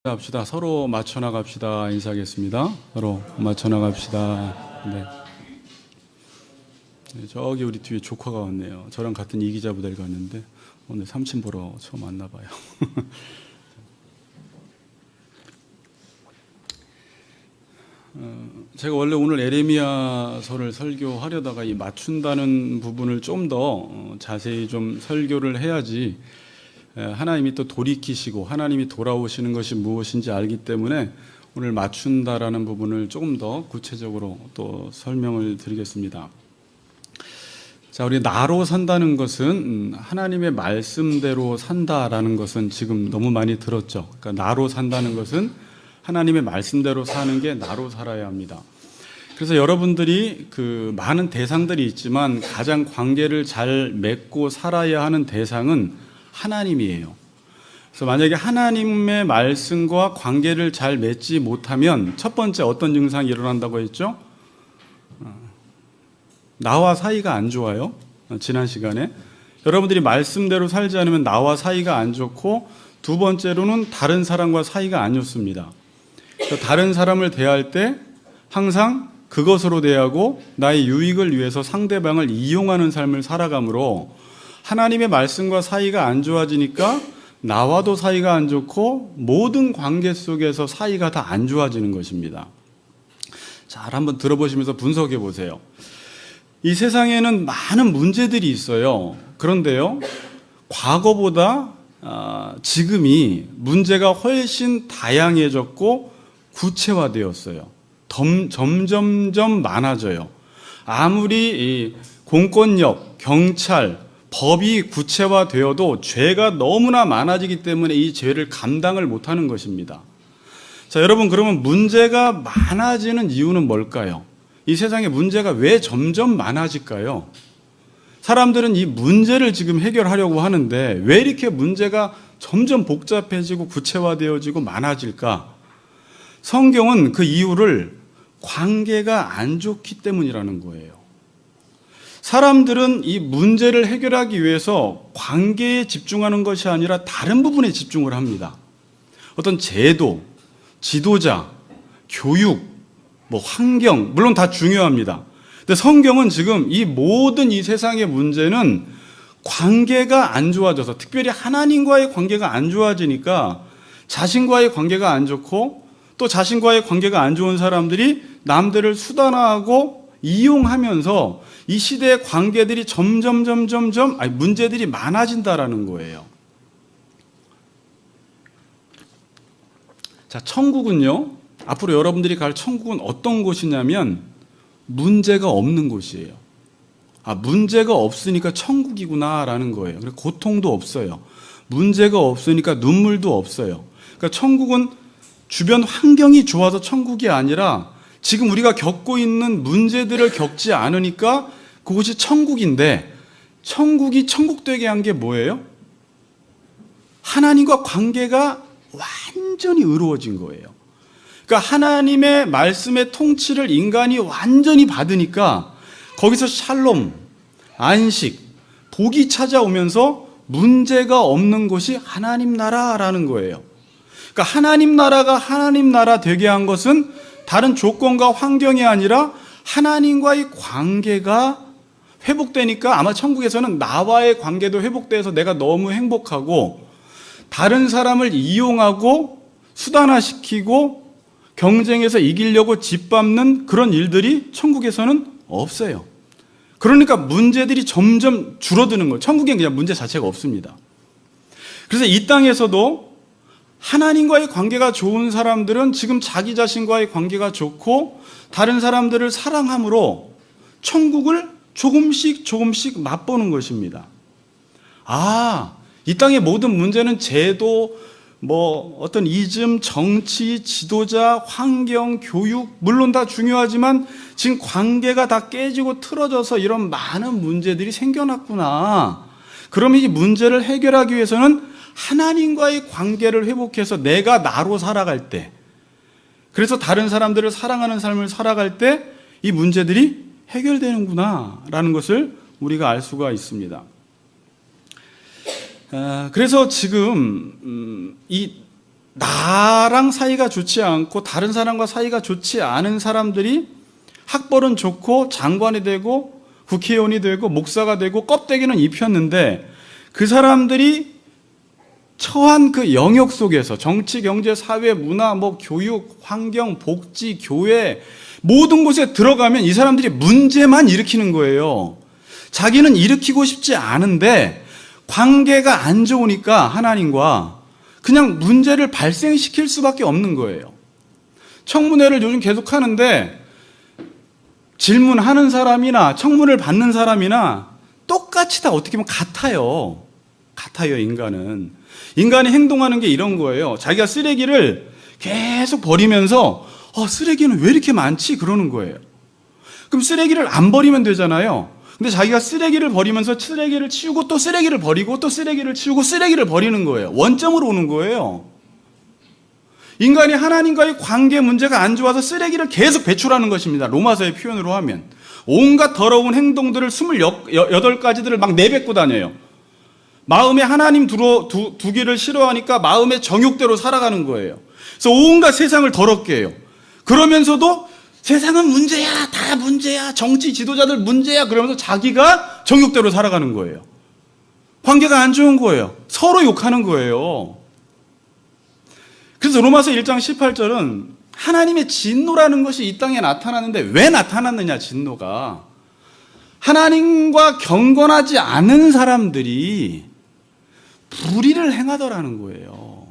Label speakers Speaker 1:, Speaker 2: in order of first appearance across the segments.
Speaker 1: 합시다. 서로 맞춰 나갑시다. 인사하겠습니다. 서로 맞춰 나갑시다. 네. 네, 저기 우리 뒤에 조카가 왔네요. 저랑 같은 이기자 부대를 갔는데 오늘 삼친 보러 처음 왔나 봐요. 제가 원래 오늘 에레미야서를 설교하려다가 이 맞춘다는 부분을 좀 더 자세히 좀 설교를 해야지 하나님이 또 돌이키시고 하나님이 돌아오시는 것이 무엇인지 알기 때문에 오늘 맞춘다라는 부분을 조금 더 구체적으로 또 설명을 드리겠습니다. 자, 우리 나로 산다는 것은 하나님의 말씀대로 산다라는 것은 지금 너무 많이 들었죠. 그러니까 나로 산다는 것은 하나님의 말씀대로 사는 게 나로 살아야 합니다. 그래서 여러분들이 그 많은 대상들이 있지만 가장 관계를 잘 맺고 살아야 하는 대상은 하나님이에요. 그래서 만약에 하나님의 말씀과 관계를 잘 맺지 못하면 첫 번째 어떤 증상이 일어난다고 했죠? 나와 사이가 안 좋아요. 지난 시간에 여러분들이 말씀대로 살지 않으면 나와 사이가 안 좋고, 두 번째로는 다른 사람과 사이가 안 좋습니다. 다른 사람을 대할 때 항상 그것으로 대하고 나의 유익을 위해서 상대방을 이용하는 삶을 살아가므로 하나님의 말씀과 사이가 안 좋아지니까 나와도 사이가 안 좋고 모든 관계 속에서 사이가 다 안 좋아지는 것입니다. 잘 한번 들어보시면서 분석해 보세요. 이 세상에는 많은 문제들이 있어요. 그런데요, 과거보다 지금이 문제가 훨씬 다양해졌고 구체화되었어요. 점점점 많아져요. 아무리 공권력, 경찰, 법이 구체화되어도 죄가 너무나 많아지기 때문에 이 죄를 감당을 못하는 것입니다. 자, 여러분, 그러면 문제가 많아지는 이유는 뭘까요? 이 세상에 문제가 왜 점점 많아질까요? 사람들은 이 문제를 지금 해결하려고 하는데 왜 이렇게 문제가 점점 복잡해지고 구체화되어지고 많아질까? 성경은 그 이유를 관계가 안 좋기 때문이라는 거예요. 사람들은 이 문제를 해결하기 위해서 관계에 집중하는 것이 아니라 다른 부분에 집중을 합니다. 어떤 제도, 지도자, 교육, 환경, 물론 다 중요합니다. 근데 성경은 지금 이 모든 이 세상의 문제는 관계가 안 좋아져서, 특별히 하나님과의 관계가 안 좋아지니까 자신과의 관계가 안 좋고, 또 자신과의 관계가 안 좋은 사람들이 남들을 수단화하고 이용하면서 이 시대의 관계들이 문제들이 많아진다라는 거예요. 자, 천국은요, 앞으로 여러분들이 갈 천국은 어떤 곳이냐면 문제가 없는 곳이에요. 문제가 없으니까 천국이구나라는 거예요. 그리고 고통도 없어요. 문제가 없으니까 눈물도 없어요. 그러니까 천국은 주변 환경이 좋아서 천국이 아니라 지금 우리가 겪고 있는 문제들을 겪지 않으니까 그곳이 천국인데, 천국이 천국되게 한 게 뭐예요? 하나님과 관계가 완전히 의로워진 거예요. 그러니까 하나님의 말씀의 통치를 인간이 완전히 받으니까 거기서 샬롬, 안식, 복이 찾아오면서 문제가 없는 곳이 하나님 나라라는 거예요. 그러니까 하나님 나라가 하나님 나라 되게 한 것은 다른 조건과 환경이 아니라 하나님과의 관계가 회복되니까, 아마 천국에서는 나와의 관계도 회복돼서 내가 너무 행복하고 다른 사람을 이용하고 수단화시키고 경쟁에서 이기려고 짓밟는 그런 일들이 천국에서는 없어요. 그러니까 문제들이 점점 줄어드는 거예요. 천국엔 그냥 문제 자체가 없습니다. 그래서 이 땅에서도 하나님과의 관계가 좋은 사람들은 지금 자기 자신과의 관계가 좋고 다른 사람들을 사랑함으로 천국을 조금씩 맛보는 것입니다. 이 땅의 모든 문제는 제도, 어떤 이즘, 정치, 지도자, 환경, 교육, 물론 다 중요하지만 지금 관계가 다 깨지고 틀어져서 이런 많은 문제들이 생겨났구나. 그러면 이 문제를 해결하기 위해서는 하나님과의 관계를 회복해서 내가 나로 살아갈 때, 그래서 다른 사람들을 사랑하는 삶을 살아갈 때 이 문제들이 해결되는구나 라는 것을 우리가 알 수가 있습니다. 그래서 지금 이 나랑 사이가 좋지 않고 다른 사람과 사이가 좋지 않은 사람들이 학벌은 좋고 장관이 되고 국회의원이 되고 목사가 되고 껍데기는 입혔는데 그 사람들이 처한 그 영역 속에서 정치, 경제, 사회, 문화, 교육, 환경, 복지, 교회 모든 곳에 들어가면 이 사람들이 문제만 일으키는 거예요. 자기는 일으키고 싶지 않은데 관계가 안 좋으니까 하나님과 그냥 문제를 발생시킬 수밖에 없는 거예요. 청문회를 요즘 계속 하는데 질문하는 사람이나 청문을 받는 사람이나 똑같이 다 어떻게 보면 같아요. 인간은. 인간이 행동하는 게 이런 거예요. 자기가 쓰레기를 계속 버리면서 쓰레기는 왜 이렇게 많지? 그러는 거예요. 그럼 쓰레기를 안 버리면 되잖아요. 근데 자기가 쓰레기를 버리면서 쓰레기를 치우고 또 쓰레기를 버리고 또 쓰레기를 치우고 쓰레기를 버리는 거예요. 원점으로 오는 거예요. 인간이 하나님과의 관계 문제가 안 좋아서 쓰레기를 계속 배출하는 것입니다. 로마서의 표현으로 하면. 온갖 더러운 행동들을 28가지들을 막 내뱉고 다녀요. 마음에 하나님 두기를 싫어하니까 마음의 정욕대로 살아가는 거예요. 그래서 온갖 세상을 더럽게 해요. 그러면서도 세상은 문제야, 다 문제야, 정치 지도자들 문제야 그러면서 자기가 정욕대로 살아가는 거예요. 관계가 안 좋은 거예요. 서로 욕하는 거예요. 그래서 로마서 1장 18절은 하나님의 진노라는 것이 이 땅에 나타나는데 왜 나타났느냐, 진노가. 하나님과 경건하지 않은 사람들이 불의를 행하더라는 거예요.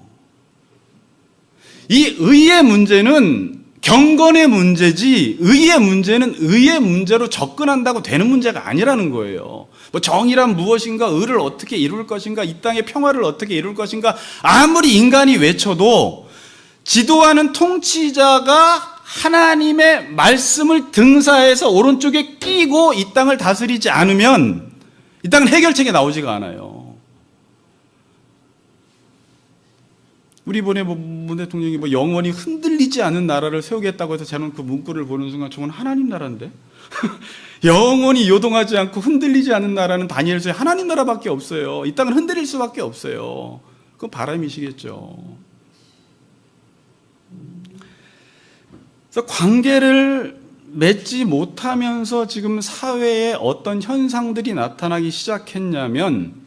Speaker 1: 이 의의 문제는 경건의 문제지 의의 문제는 의의 문제로 접근한다고 되는 문제가 아니라는 거예요. 정의란 무엇인가, 의를 어떻게 이룰 것인가, 이 땅의 평화를 어떻게 이룰 것인가 아무리 인간이 외쳐도 지도하는 통치자가 하나님의 말씀을 등사해서 오른쪽에 끼고 이 땅을 다스리지 않으면 이 땅은 해결책이 나오지가 않아요. 우리 이번에 문 대통령이 영원히 흔들리지 않는 나라를 세우겠다고 해서 저는 그 문구를 보는 순간 저건 하나님 나라인데? 영원히 요동하지 않고 흔들리지 않는 나라는 다니엘서에 하나님 나라밖에 없어요. 이 땅은 흔들릴 수밖에 없어요. 그건 바람이시겠죠. 그래서 관계를 맺지 못하면서 지금 사회에 어떤 현상들이 나타나기 시작했냐면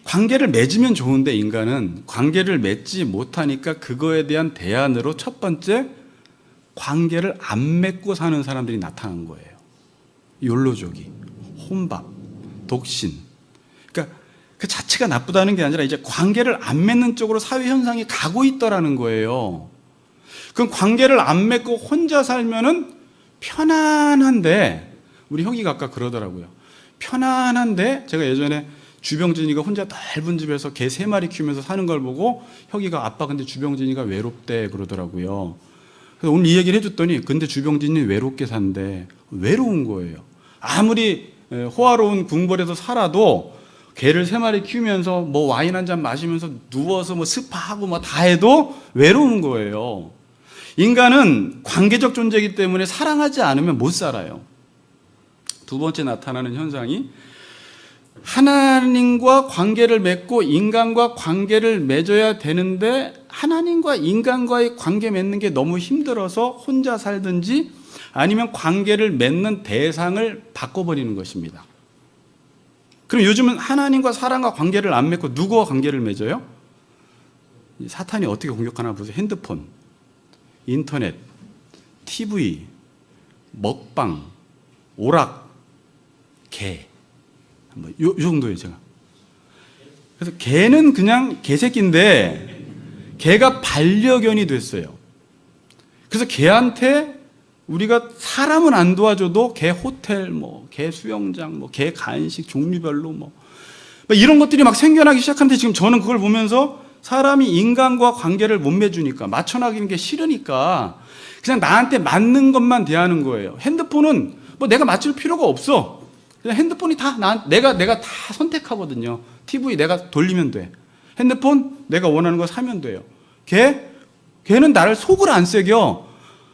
Speaker 1: 관계를 맺으면 좋은데 인간은 관계를 맺지 못하니까 그거에 대한 대안으로 첫 번째 관계를 안 맺고 사는 사람들이 나타난 거예요. 욜로족이, 혼밥, 독신. 그러니까 그 자체가 나쁘다는 게 아니라 이제 관계를 안 맺는 쪽으로 사회 현상이 가고 있더라는 거예요. 그럼 관계를 안 맺고 혼자 살면은 편안한데 우리 형이가 아까 그러더라고요. 편안한데 제가 예전에 주병진이가 혼자 넓은 집에서 개 3마리 키우면서 사는 걸 보고 혁이가 아빠 근데 주병진이가 외롭대 그러더라고요. 그래서 오늘 이 얘기를 해줬더니 근데 주병진이 외롭게 산대. 외로운 거예요. 아무리 호화로운 궁궐에서 살아도 개를 3마리 키우면서 와인 한 잔 마시면서 누워서 스파하고 다 해도 외로운 거예요. 인간은 관계적 존재이기 때문에 사랑하지 않으면 못 살아요. 두 번째 나타나는 현상이 하나님과 관계를 맺고 인간과 관계를 맺어야 되는데 하나님과 인간과의 관계 맺는 게 너무 힘들어서 혼자 살든지 아니면 관계를 맺는 대상을 바꿔버리는 것입니다. 그럼 요즘은 하나님과 사람과 관계를 안 맺고 누구와 관계를 맺어요? 사탄이 어떻게 공격하나 보세요. 핸드폰, 인터넷, TV, 먹방, 오락, 개. 요 정도예요, 제가. 그래서 개는 그냥 개새끼인데 개가 반려견이 됐어요. 그래서 개한테 우리가 사람은 안 도와줘도 개 호텔, 개 수영장, 개 간식 종류별로 이런 것들이 막 생겨나기 시작하는데 지금 저는 그걸 보면서 사람이 인간과 관계를 못 맺으니까 맞춰나가는 게 싫으니까 그냥 나한테 맞는 것만 대하는 거예요. 핸드폰은 내가 맞출 필요가 없어. 그냥 핸드폰이 다 내가 다 선택하거든요. TV 내가 돌리면 돼. 핸드폰 내가 원하는 거 사면 돼요. 걔는 나를 속을 안 새겨.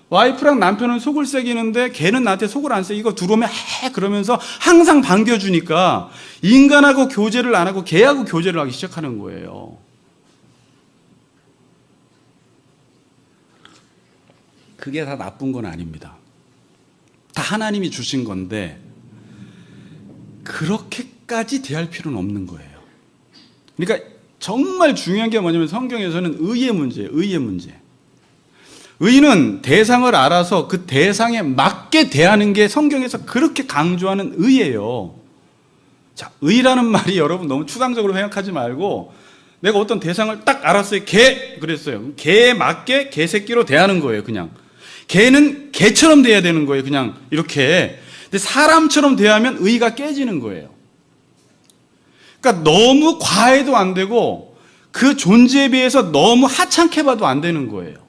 Speaker 1: 와이프랑 남편은 속을 새기는데 걔는 나한테 속을 안 새기고 들어오면 그러면서 항상 반겨주니까 인간하고 교제를 안 하고 걔하고 교제를 하기 시작하는 거예요. 그게 다 나쁜 건 아닙니다. 다 하나님이 주신 건데 그렇게까지 대할 필요는 없는 거예요. 그러니까 정말 중요한 게 뭐냐면 성경에서는 의의 문제예요. 의의 문제. 의는 대상을 알아서 그 대상에 맞게 대하는 게 성경에서 그렇게 강조하는 의예요. 자, 의라는 말이 여러분 너무 추상적으로 생각하지 말고 내가 어떤 대상을 딱 알았어요. 개 그랬어요. 개에 맞게 개새끼로 대하는 거예요. 그냥 개는 개처럼 대해야 되는 거예요. 그냥 이렇게. 근데 사람처럼 대하면 의가 깨지는 거예요. 그러니까 너무 과해도 안 되고 그 존재에 비해서 너무 하찮게 봐도 안 되는 거예요.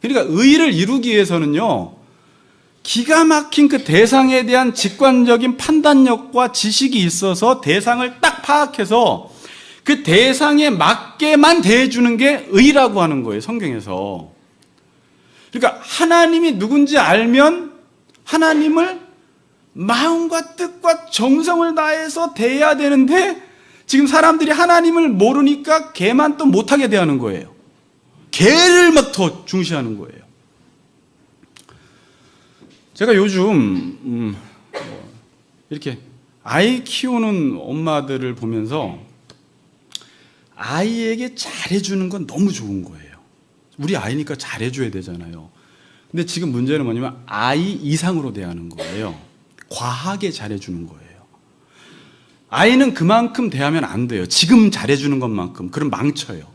Speaker 1: 그러니까 의를 이루기 위해서는요, 기가 막힌 그 대상에 대한 직관적인 판단력과 지식이 있어서 대상을 딱 파악해서 그 대상에 맞게만 대해주는 게 의라고 하는 거예요, 성경에서. 그러니까 하나님이 누군지 알면 하나님을 마음과 뜻과 정성을 다해서 대해야 되는데 지금 사람들이 하나님을 모르니까 걔만 또 못하게 대하는 거예요. 걔를 막 더 중시하는 거예요. 제가 요즘 이렇게 아이 키우는 엄마들을 보면서 아이에게 잘해주는 건 너무 좋은 거예요. 우리 아이니까 잘해줘야 되잖아요. 근데 지금 문제는 뭐냐면 아이 이상으로 대하는 거예요. 과하게 잘해주는 거예요. 아이는 그만큼 대하면 안 돼요. 지금 잘해주는 것만큼. 그럼 망쳐요.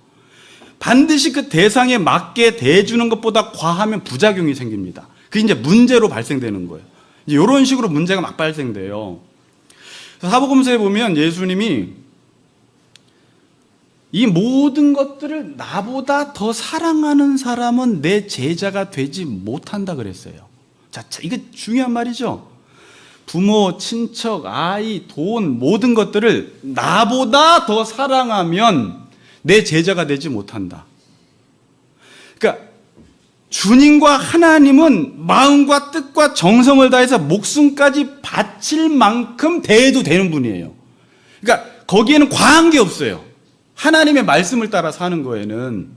Speaker 1: 반드시 그 대상에 맞게 대해주는 것보다 과하면 부작용이 생깁니다. 그게 이제 문제로 발생되는 거예요. 이제 이런 식으로 문제가 막 발생돼요. 사복음서에 보면 예수님이 이 모든 것들을 나보다 더 사랑하는 사람은 내 제자가 되지 못한다 그랬어요. 자, 이게 중요한 말이죠. 부모, 친척, 아이, 돈, 모든 것들을 나보다 더 사랑하면 내 제자가 되지 못한다. 그러니까 주님과 하나님은 마음과 뜻과 정성을 다해서 목숨까지 바칠 만큼 대해도 되는 분이에요. 그러니까 거기에는 과한 게 없어요. 하나님의 말씀을 따라 사는 거에는.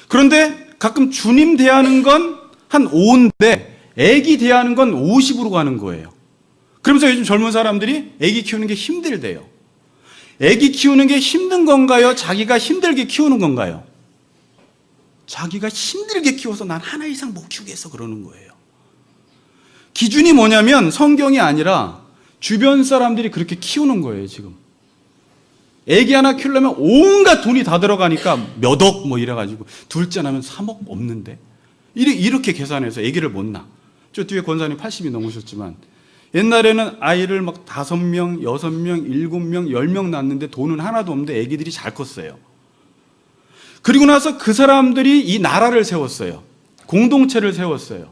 Speaker 1: 그런데 가끔 주님 대하는 건 한 5인데 애기 대하는 건 50으로 가는 거예요. 그러면서 요즘 젊은 사람들이 애기 키우는 게 힘들대요. 애기 키우는 게 힘든 건가요? 자기가 힘들게 키우는 건가요? 자기가 힘들게 키워서 난 하나 이상 못 키우겠어 그러는 거예요. 기준이 뭐냐면 성경이 아니라 주변 사람들이 그렇게 키우는 거예요, 지금. 애기 하나 키우려면 온갖 돈이 다 들어가니까 몇 억 뭐 이래가지고 둘째 나면 3억 없는데 이렇게 계산해서 애기를 못 낳아. 저 뒤에 권사님 80이 넘으셨지만 옛날에는 아이를 막 5명, 6명, 7명, 10명 낳았는데 돈은 하나도 없는데 애기들이 잘 컸어요. 그리고 나서 그 사람들이 이 나라를 세웠어요. 공동체를 세웠어요.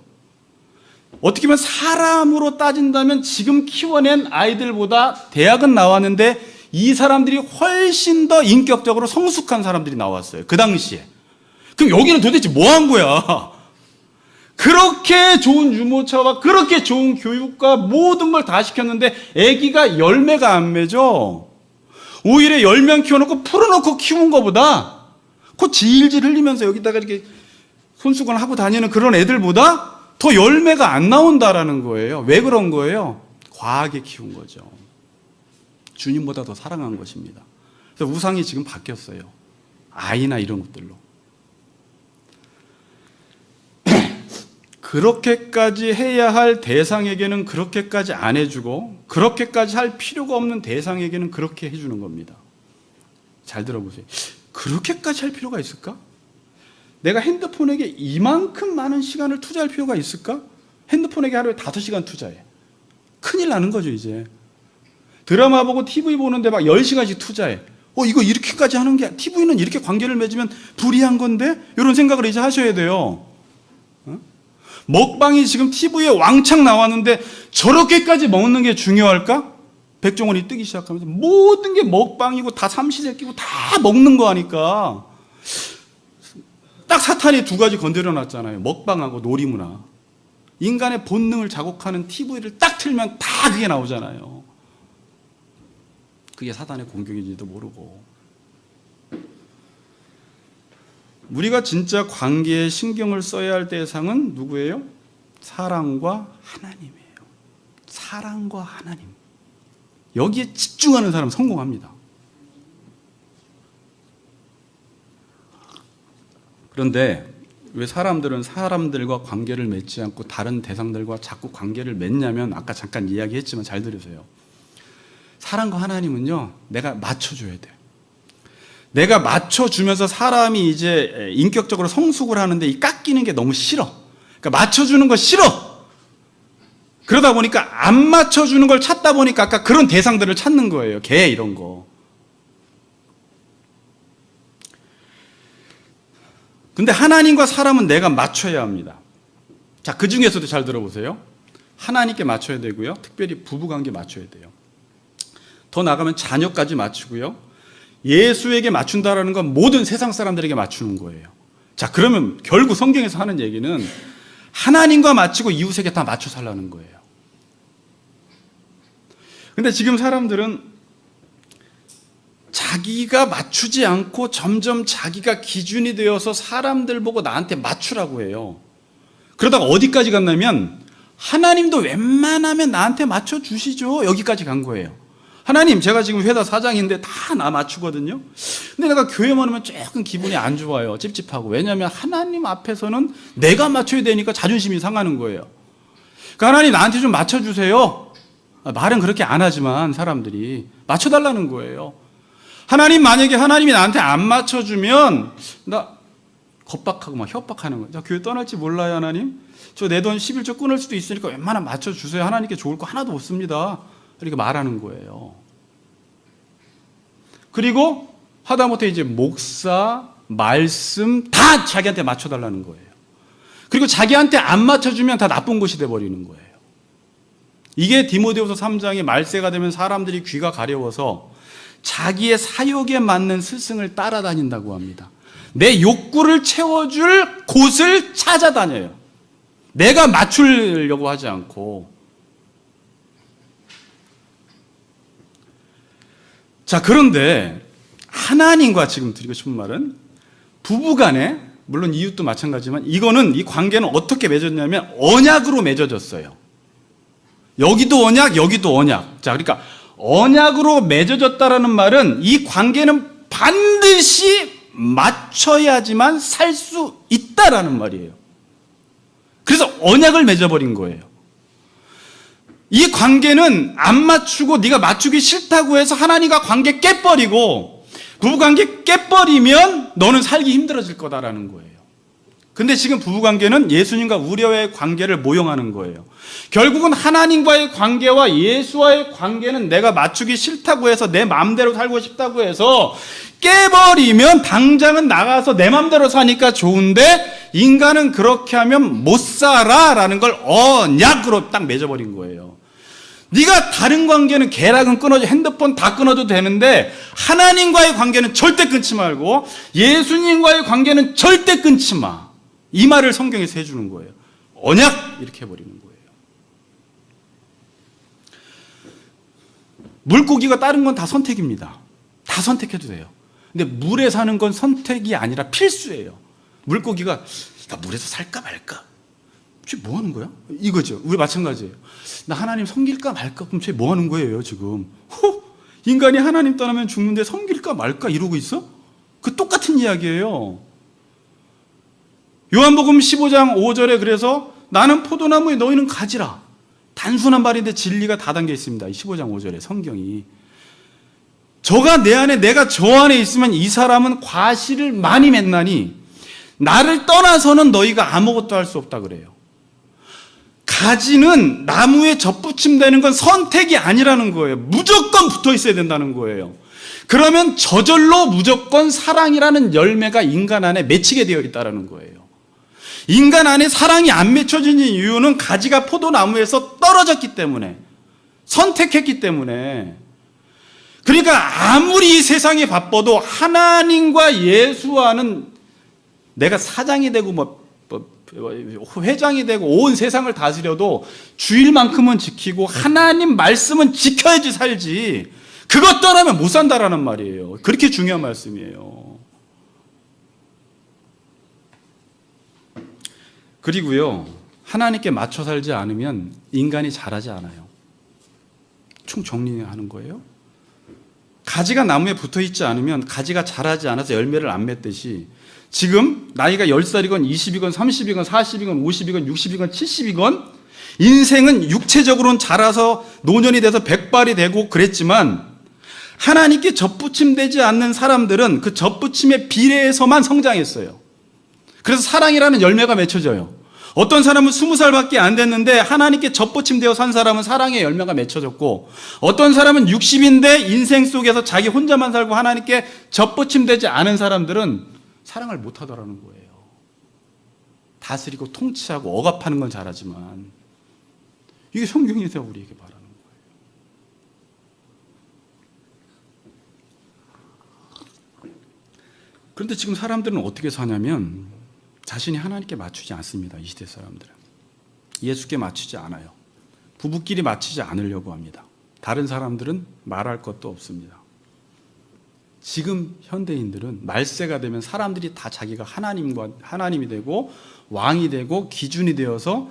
Speaker 1: 어떻게 보면 사람으로 따진다면 지금 키워낸 아이들보다 대학은 나왔는데 이 사람들이 훨씬 더 인격적으로 성숙한 사람들이 나왔어요. 그 당시에. 그럼 여기는 도대체 뭐 한 거야? 그렇게 좋은 유모차와 그렇게 좋은 교육과 모든 걸 다 시켰는데 아기가 열매가 안 맺어. 오히려 10명 키워놓고 풀어놓고 키운 것보다 그 질질 흘리면서 여기다가 이렇게 손수건 하고 다니는 그런 애들보다 더 열매가 안 나온다라는 거예요. 왜 그런 거예요? 과하게 키운 거죠. 주님보다 더 사랑한 것입니다. 그래서 우상이 지금 바뀌었어요. 아이나 이런 것들로. 그렇게까지 해야 할 대상에게는 그렇게까지 안 해주고 그렇게까지 할 필요가 없는 대상에게는 그렇게 해주는 겁니다. 잘 들어보세요. 그렇게까지 할 필요가 있을까? 내가 핸드폰에게 이만큼 많은 시간을 투자할 필요가 있을까? 핸드폰에게 하루에 5시간 투자해. 큰일 나는 거죠, 이제. 드라마 보고 TV 보는데 막 10시간씩 투자해. 이거 이렇게까지 하는 게, TV는 이렇게 관계를 맺으면 불이한 건데? 이런 생각을 이제 하셔야 돼요. 먹방이 지금 TV에 왕창 나왔는데 저렇게까지 먹는 게 중요할까? 백종원이 뜨기 시작하면서 모든 게 먹방이고 다 삼시세끼고 다 먹는 거 하니까 딱 사탄이 2가지 건드려 놨잖아요. 먹방하고 놀이문화. 인간의 본능을 자극하는 TV를 딱 틀면 다 그게 나오잖아요. 그게 사탄의 공격인지도 모르고. 우리가 진짜 관계에 신경을 써야 할 대상은 누구예요? 사랑과 하나님이에요. 사랑과 하나님. 여기에 집중하는 사람 성공합니다. 그런데 왜 사람들은 사람들과 관계를 맺지 않고 다른 대상들과 자꾸 관계를 맺냐면, 아까 잠깐 이야기했지만 잘 들으세요. 사랑과 하나님은요, 내가 맞춰줘야 돼요. 내가 맞춰주면서 사람이 이제 인격적으로 성숙을 하는데 이 깎이는 게 너무 싫어. 그러니까 맞춰주는 거 싫어. 그러다 보니까 안 맞춰주는 걸 찾다 보니까 아까 그런 대상들을 찾는 거예요. 개 이런 거. 근데 하나님과 사람은 내가 맞춰야 합니다. 자, 그 중에서도 잘 들어보세요. 하나님께 맞춰야 되고요. 특별히 부부관계 맞춰야 돼요. 더 나가면 자녀까지 맞추고요. 예수에게 맞춘다라는 건 모든 세상 사람들에게 맞추는 거예요. 자, 그러면 결국 성경에서 하는 얘기는 하나님과 맞추고 이웃에게 다 맞춰 살라는 거예요. 근데 지금 사람들은 자기가 맞추지 않고 점점 자기가 기준이 되어서 사람들 보고 나한테 맞추라고 해요. 그러다가 어디까지 갔냐면 하나님도 웬만하면 나한테 맞춰주시죠. 여기까지 간 거예요. 하나님, 제가 지금 회사 사장인데 다 나 맞추거든요. 근데 내가 교회만 오면 조금 기분이 안 좋아요. 찝찝하고. 왜냐하면 하나님 앞에서는 내가 맞춰야 되니까 자존심이 상하는 거예요. 그러니까 하나님 나한테 좀 맞춰주세요. 말은 그렇게 안 하지만 사람들이 맞춰달라는 거예요. 하나님, 만약에 하나님이 나한테 안 맞춰주면 나 겁박하고 막 협박하는 거예요. 저 교회 떠날지 몰라요, 하나님. 저 내 돈 11조 끊을 수도 있으니까 웬만하면 맞춰주세요. 하나님께 좋을 거 하나도 없습니다. 이렇게 말하는 거예요. 그리고 하다못해 이제 목사, 말씀 다 자기한테 맞춰달라는 거예요. 그리고 자기한테 안 맞춰주면 다 나쁜 것이 돼버리는 거예요. 이게 디모데후서 3장의 말세가 되면 사람들이 귀가 가려워서 자기의 사욕에 맞는 스승을 따라다닌다고 합니다. 내 욕구를 채워줄 곳을 찾아다녀요. 내가 맞추려고 하지 않고. 자, 그런데 하나님과 지금 드리고 싶은 말은 부부간에, 물론 이웃도 마찬가지지만 이거는, 이 관계는 어떻게 맺어졌냐면 언약으로 맺어졌어요. 여기도 언약, 여기도 언약. 자, 그러니까 언약으로 맺어졌다라는 말은 이 관계는 반드시 맞춰야지만 살 수 있다라는 말이에요. 그래서 언약을 맺어버린 거예요. 이 관계는 안 맞추고 네가 맞추기 싫다고 해서 하나님과 관계 깨버리고, 부부관계 깨버리면 너는 살기 힘들어질 거다라는 거예요. 근데 지금 부부관계는 예수님과 우리와의 관계를 모형하는 거예요. 결국은 하나님과의 관계와 예수와의 관계는 내가 맞추기 싫다고 해서 내 마음대로 살고 싶다고 해서 깨버리면 당장은 나가서 내 마음대로 사니까 좋은데 인간은 그렇게 하면 못 살아라는 걸 언약으로 딱 맺어버린 거예요. 네가 다른 관계는 계약은 끊어줘, 핸드폰 다 끊어도 되는데 하나님과의 관계는 절대 끊지 말고 예수님과의 관계는 절대 끊지 마. 이 말을 성경에서 해주는 거예요. 언약 이렇게 해버리는 거예요. 물고기가 다른 건 다 선택입니다. 다 선택해도 돼요. 근데 물에 사는 건 선택이 아니라 필수예요. 물고기가 나 물에서 살까 말까? 쟤 뭐 하는 거야? 이거죠. 우리 마찬가지예요. 나 하나님 섬길까 말까? 그럼 쟤 뭐 하는 거예요, 지금? 인간이 하나님 떠나면 죽는데 섬길까 말까 이러고 있어? 그 똑같은 이야기예요. 요한복음 15장 5절에 그래서 나는 포도나무에 너희는 가지라. 단순한 말인데 진리가 다 담겨 있습니다. 15장 5절에 성경이. 저가 내 안에, 내가 저 안에 있으면 이 사람은 과실을 많이 맺나니 나를 떠나서는 너희가 아무것도 할 수 없다 그래요. 가지는 나무에 접붙임되는 건 선택이 아니라는 거예요. 무조건 붙어 있어야 된다는 거예요. 그러면 저절로 무조건 사랑이라는 열매가 인간 안에 맺히게 되어 있다는 거예요. 인간 안에 사랑이 안 맺혀진 이유는 가지가 포도나무에서 떨어졌기 때문에, 선택했기 때문에. 그러니까 아무리 이 세상이 바빠도 하나님과 예수와는 내가 사장이 되고 회장이 되고 온 세상을 다스려도 주일만큼은 지키고 하나님 말씀은 지켜야지 살지, 그것 떠나면 못 산다라는 말이에요. 그렇게 중요한 말씀이에요. 그리고요, 하나님께 맞춰 살지 않으면 인간이 자라지 않아요. 총 정리하는 거예요. 가지가 나무에 붙어 있지 않으면 가지가 자라지 않아서 열매를 안 맺듯이 지금 나이가 10살이건 20이건 30이건 40이건 50이건 60이건 70이건 인생은 육체적으로는 자라서 노년이 돼서 백발이 되고 그랬지만 하나님께 접붙임되지 않는 사람들은 그 접붙임에 비례해서만 성장했어요. 그래서 사랑이라는 열매가 맺혀져요. 어떤 사람은 20살밖에 안 됐는데 하나님께 접붙임되어 산 사람은 사랑의 열매가 맺혀졌고, 어떤 사람은 60인데 인생 속에서 자기 혼자만 살고 하나님께 접붙임되지 않은 사람들은 사랑을 못하더라는 거예요. 다스리고 통치하고 억압하는 건 잘하지만, 이게 성경에서 우리에게 말하는 거예요. 그런데 지금 사람들은 어떻게 사냐면 자신이 하나님께 맞추지 않습니다. 이 시대 사람들은 예수께 맞추지 않아요. 부부끼리 맞추지 않으려고 합니다. 다른 사람들은 말할 것도 없습니다. 지금 현대인들은 말세가 되면 사람들이 다 자기가 하나님이 되고 왕이 되고 기준이 되어서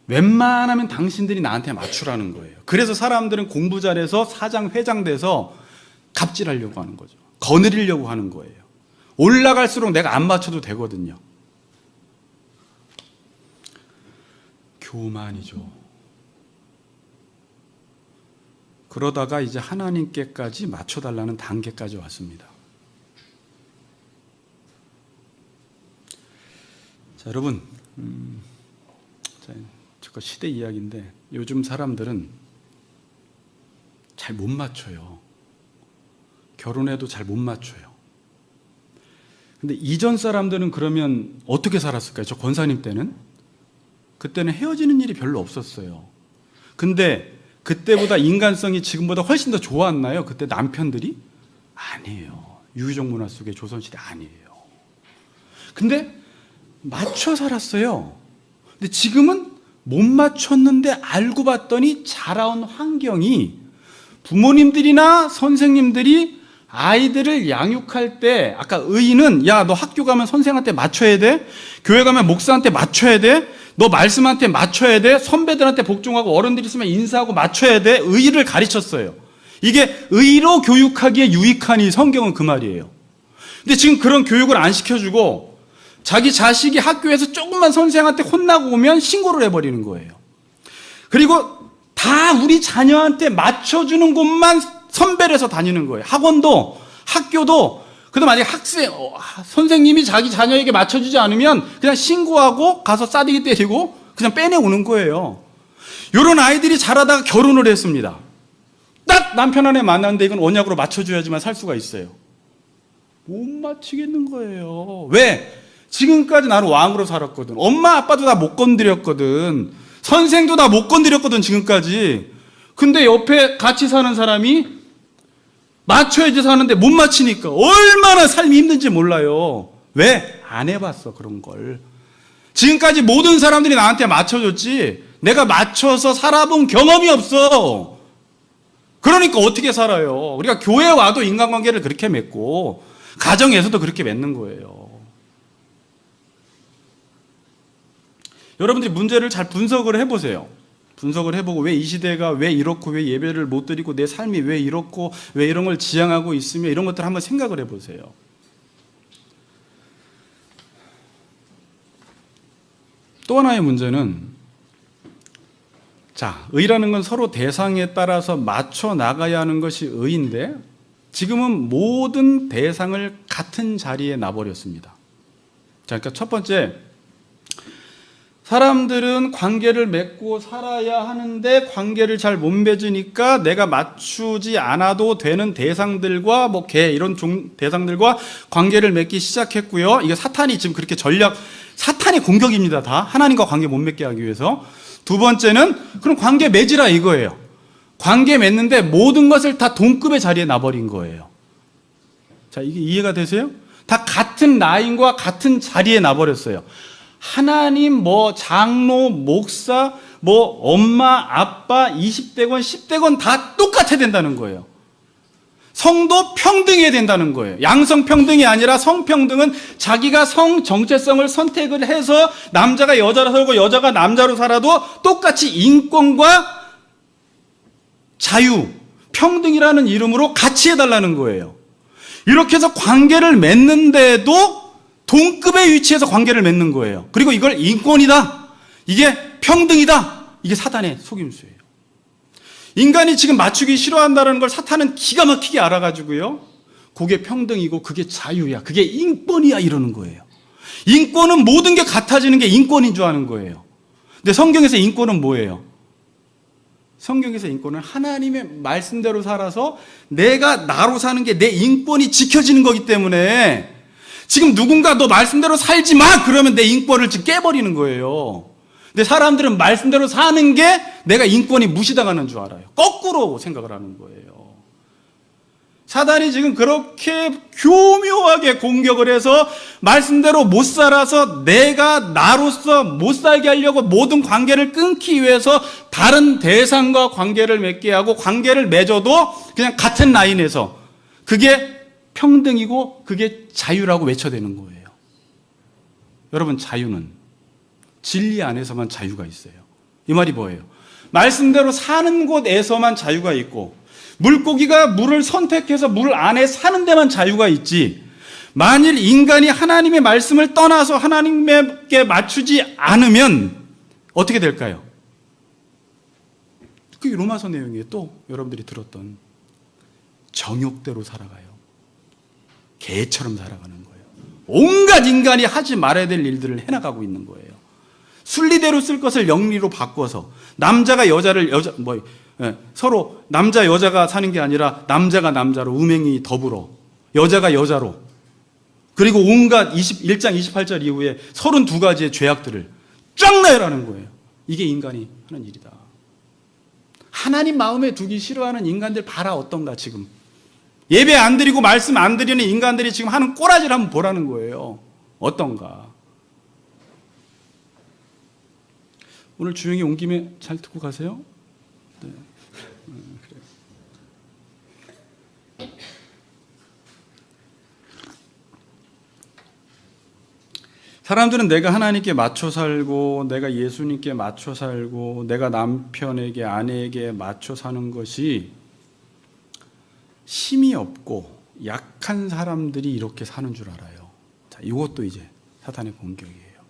Speaker 1: 웬만하면 당신들이 나한테 맞추라는 거예요. 그래서 사람들은 공부 잘해서 사장 회장 돼서 갑질하려고 하는 거죠. 거느리려고 하는 거예요. 올라갈수록 내가 안 맞춰도 되거든요. 교만이죠. 그러다가 이제 하나님께까지 맞춰달라는 단계까지 왔습니다. 자, 여러분, 저거 시대 이야기인데 요즘 사람들은 잘 못 맞춰요. 결혼해도 잘 못 맞춰요. 근데 이전 사람들은 그러면 어떻게 살았을까요? 저 권사님 때는? 그때는 헤어지는 일이 별로 없었어요. 근데 그때보다 인간성이 지금보다 훨씬 더 좋았나요? 그때 남편들이? 아니에요. 유교적 문화 속의 조선시대 아니에요. 근데 맞춰 살았어요. 근데 지금은 못 맞췄는데 알고 봤더니 자라온 환경이 부모님들이나 선생님들이 아이들을 양육할 때, 아까 의인은 야, 너 학교 가면 선생한테 맞춰야 돼. 교회 가면 목사한테 맞춰야 돼. 너 말씀한테 맞춰야 돼. 선배들한테 복종하고 어른들 있으면 인사하고 맞춰야 돼. 의의를 가르쳤어요. 이게 의로 교육하기에 유익하니 성경은 그 말이에요. 근데 지금 그런 교육을 안 시켜주고 자기 자식이 학교에서 조금만 선생한테 혼나고 오면 신고를 해버리는 거예요. 그리고 다 우리 자녀한테 맞춰주는 곳만 선별해서 다니는 거예요. 학원도 학교도. 그래도 만약에 선생님이 자기 자녀에게 맞춰주지 않으면 그냥 신고하고 가서 싸대기 때리고 그냥 빼내오는 거예요. 이런 아이들이 자라다가 결혼을 했습니다. 딱 남편 아내 만났는데 이건 언약으로 맞춰줘야지만 살 수가 있어요. 못 맞추겠는 거예요. 왜? 지금까지 나는 왕으로 살았거든. 엄마 아빠도 다 못 건드렸거든. 선생도 다 못 건드렸거든 지금까지. 근데 옆에 같이 사는 사람이 맞춰야지 사는데 못 맞히니까 얼마나 삶이 힘든지 몰라요. 왜? 안 해봤어 그런 걸. 지금까지 모든 사람들이 나한테 맞춰줬지 내가 맞춰서 살아본 경험이 없어. 그러니까 어떻게 살아요? 우리가 교회 와도 인간관계를 그렇게 맺고 가정에서도 그렇게 맺는 거예요. 여러분들이 문제를 잘 분석을 해보세요. 분석을 해보고 왜 이 시대가 왜 이렇고 왜 예배를 못 드리고 내 삶이 왜 이렇고 왜 이런 걸 지향하고 있으며 이런 것들을 한번 생각을 해보세요. 또 하나의 문제는 자, 의라는 건 서로 대상에 따라서 맞춰 나가야 하는 것이 의인데 지금은 모든 대상을 같은 자리에 놔버렸습니다. 자, 그러니까 첫 번째, 사람들은 관계를 맺고 살아야 하는데 관계를 잘 못 맺으니까 내가 맞추지 않아도 되는 대상들과 뭐 개 이런 대상들과 관계를 맺기 시작했고요. 이게 사탄이 지금 그렇게 사탄의 공격입니다. 다 하나님과 관계 못 맺게 하기 위해서. 두 번째는 그럼 관계 맺으라 이거예요. 관계 맺는데 모든 것을 다 동급의 자리에 놔버린 거예요. 자, 이게 이해가 되세요? 다 같은 라인과 같은 자리에 놔버렸어요. 하나님, 장로, 목사, 엄마, 아빠, 20대건, 10대건 다 똑같아야 된다는 거예요. 성도 평등해야 된다는 거예요. 양성평등이 아니라 성평등은 자기가 성 정체성을 선택을 해서 남자가 여자로 살고 여자가 남자로 살아도 똑같이 인권과 자유, 평등이라는 이름으로 같이 해달라는 거예요. 이렇게 해서 관계를 맺는데도 동급의 위치에서 관계를 맺는 거예요. 그리고 이걸 인권이다, 이게 평등이다, 이게 사단의 속임수예요. 인간이 지금 맞추기 싫어한다는 걸 사탄은 기가 막히게 알아가지고요, 그게 평등이고 그게 자유야, 그게 인권이야 이러는 거예요. 인권은 모든 게 같아지는 게 인권인 줄 아는 거예요. 근데 성경에서 인권은 뭐예요? 성경에서 인권은 하나님의 말씀대로 살아서 내가 나로 사는 게 내 인권이 지켜지는 거기 때문에, 지금 누군가 너 말씀대로 살지 마 그러면 내 인권을 지금 깨버리는 거예요. 근데 사람들은 말씀대로 사는 게 내가 인권이 무시당하는 줄 알아요. 거꾸로 생각을 하는 거예요. 사단이 지금 그렇게 교묘하게 공격을 해서 말씀대로 못 살아서 내가 나로서 못 살게 하려고 모든 관계를 끊기 위해서 다른 대상과 관계를 맺게 하고, 관계를 맺어도 그냥 같은 라인에서 그게 평등이고 그게 자유라고 외쳐대는 거예요. 여러분, 자유는 진리 안에서만 자유가 있어요. 이 말이 뭐예요? 말씀대로 사는 곳에서만 자유가 있고, 물고기가 물을 선택해서 물 안에 사는 데만 자유가 있지, 만일 인간이 하나님의 말씀을 떠나서 하나님께 맞추지 않으면 어떻게 될까요? 그게 로마서 내용이에요. 또 여러분들이 들었던 정욕대로 살아가요. 개처럼 살아가는 거예요. 온갖 인간이 하지 말아야 될 일들을 해나가고 있는 거예요. 순리대로 쓸 것을 영리로 바꿔서 남자가 여자를 서로 남자 여자가 사는 게 아니라 남자가 남자로, 음행이 더불어, 여자가 여자로, 그리고 온갖 1장 28절 이후에 32가지의 죄악들을 쫙 나열하는 거예요. 이게 인간이 하는 일이다. 하나님 마음에 두기 싫어하는 인간들 봐라 어떤가. 지금 예배 안 드리고 말씀 안 드리는 인간들이 지금 하는 꼬라지를 한번 보라는 거예요. 어떤가. 오늘 주영이 온 김에 잘 듣고 가세요. 네. 그래요. 사람들은 내가 하나님께 맞춰 살고, 내가 예수님께 맞춰 살고, 내가 남편에게, 아내에게 맞춰 사는 것이 힘이 없고 약한 사람들이 이렇게 사는 줄 알아요. 자, 이것도 이제 사탄의 공격이에요.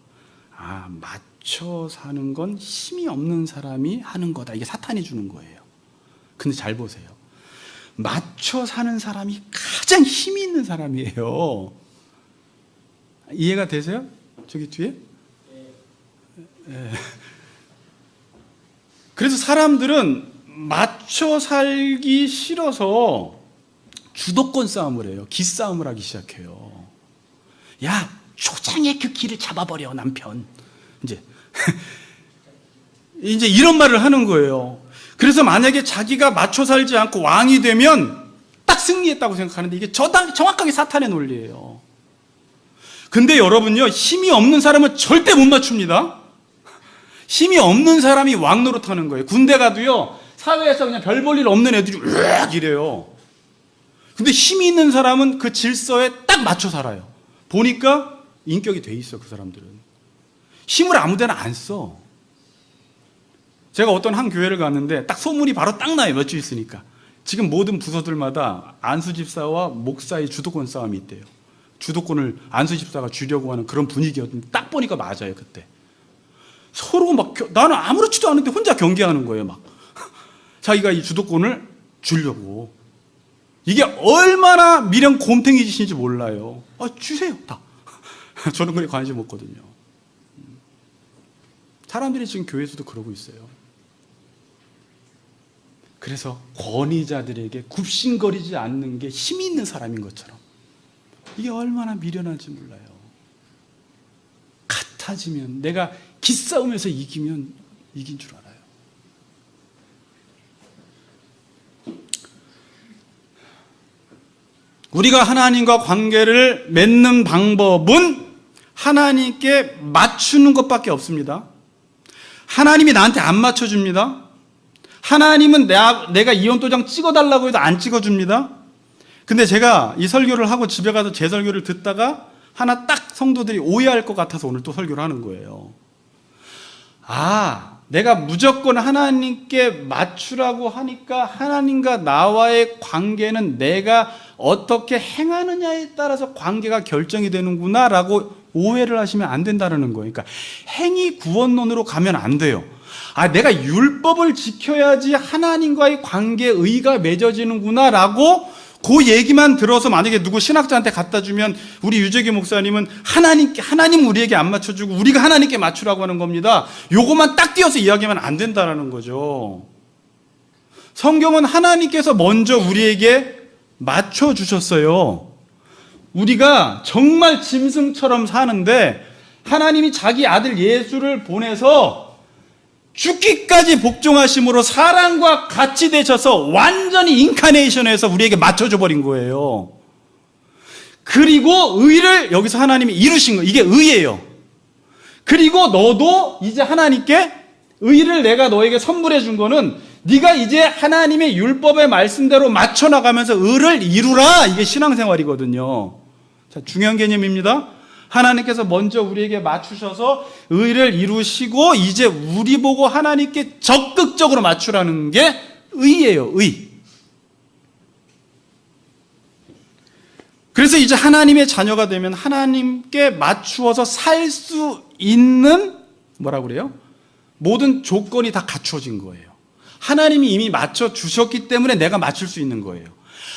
Speaker 1: 아, 맞춰 사는 건 힘이 없는 사람이 하는 거다. 이게 사탄이 주는 거예요. 근데 잘 보세요. 맞춰 사는 사람이 가장 힘이 있는 사람이에요. 이해가 되세요? 저기 뒤에? 네. 그래서 사람들은 맞춰 살기 싫어서 주도권 싸움을 해요. 기싸움을 하기 시작해요. 야, 초장에 그 길을 잡아버려, 남편. 이제 이런 말을 하는 거예요. 그래서 만약에 자기가 맞춰 살지 않고 왕이 되면 딱 승리했다고 생각하는데, 이게 정확하게 사탄의 논리예요. 근데 여러분요, 힘이 없는 사람은 절대 못 맞춥니다. 힘이 없는 사람이 왕 노릇하는 거예요. 군대 가도요, 사회에서 그냥 별 볼 일 없는 애들이 으악 이래요. 근데 힘이 있는 사람은 그 질서에 딱 맞춰 살아요. 보니까 인격이 돼 있어. 그 사람들은 힘을 아무 데나 안 써. 제가 어떤 한 교회를 갔는데 딱 소문이 바로 딱 나요. 몇 주 있으니까. 지금 모든 부서들마다 안수집사와 목사의 주도권 싸움이 있대요. 주도권을 안수집사가 주려고 하는 그런 분위기였는데, 딱 보니까 맞아요. 그때 서로 막 나는 아무렇지도 않은데 혼자 경계하는 거예요. 막 자기가 이 주도권을 주려고. 이게 얼마나 미련 곰탱이 짓인지 몰라요. 아, 주세요 다. 저는 그게 관심 없거든요. 사람들이 지금 교회에서도 그러고 있어요. 그래서 권위자들에게 굽신거리지 않는 게 힘이 있는 사람인 것처럼, 이게 얼마나 미련한지 몰라요. 같아지면, 내가 기싸움에서 이기면 이긴 줄 알아요. 우리가 하나님과 관계를 맺는 방법은 하나님께 맞추는 것밖에 없습니다. 하나님이 나한테 안 맞춰줍니다. 하나님은 내가 이혼도장 찍어달라고 해도 안 찍어줍니다. 근데 제가 이 설교를 하고 집에 가서 제 설교를 듣다가 하나 딱 성도들이 오해할 것 같아서 오늘 또 설교를 하는 거예요. 아, 내가 무조건 하나님께 맞추라고 하니까 하나님과 나와의 관계는 내가 어떻게 행하느냐에 따라서 관계가 결정이 되는구나 라고 오해를 하시면 안 된다는 거예요. 그러니까 행위 구원론으로 가면 안 돼요. 아, 내가 율법을 지켜야지 하나님과의 관계에 의가 맺어지는구나 라고 그 얘기만 들어서 만약에 누구 신학자한테 갖다 주면 우리 유재기 목사님은 하나님 우리에게 안 맞춰주고 우리가 하나님께 맞추라고 하는 겁니다. 요것만 딱 띄어서 이야기하면 안 된다는 거죠. 성경은 하나님께서 먼저 우리에게 맞춰주셨어요. 우리가 정말 짐승처럼 사는데 하나님이 자기 아들 예수를 보내서 죽기까지 복종하심으로 사랑과 같이 되셔서 완전히 인카네이션해서 우리에게 맞춰줘 버린 거예요. 그리고 의를 여기서 하나님이 이루신 거, 이게 의예요. 그리고 너도 이제 하나님께 의를 내가 너에게 선물해 준 거는 네가 이제 하나님의 율법의 말씀대로 맞춰 나가면서 의를 이루라. 이게 신앙생활이거든요. 자, 중요한 개념입니다. 하나님께서 먼저 우리에게 맞추셔서 의를 이루시고 이제 우리 보고 하나님께 적극적으로 맞추라는 게 의예요. 의. 그래서 이제 하나님의 자녀가 되면 하나님께 맞추어서 살 수 있는 뭐라고 그래요? 모든 조건이 다 갖추어진 거예요. 하나님이 이미 맞춰주셨기 때문에 내가 맞출 수 있는 거예요.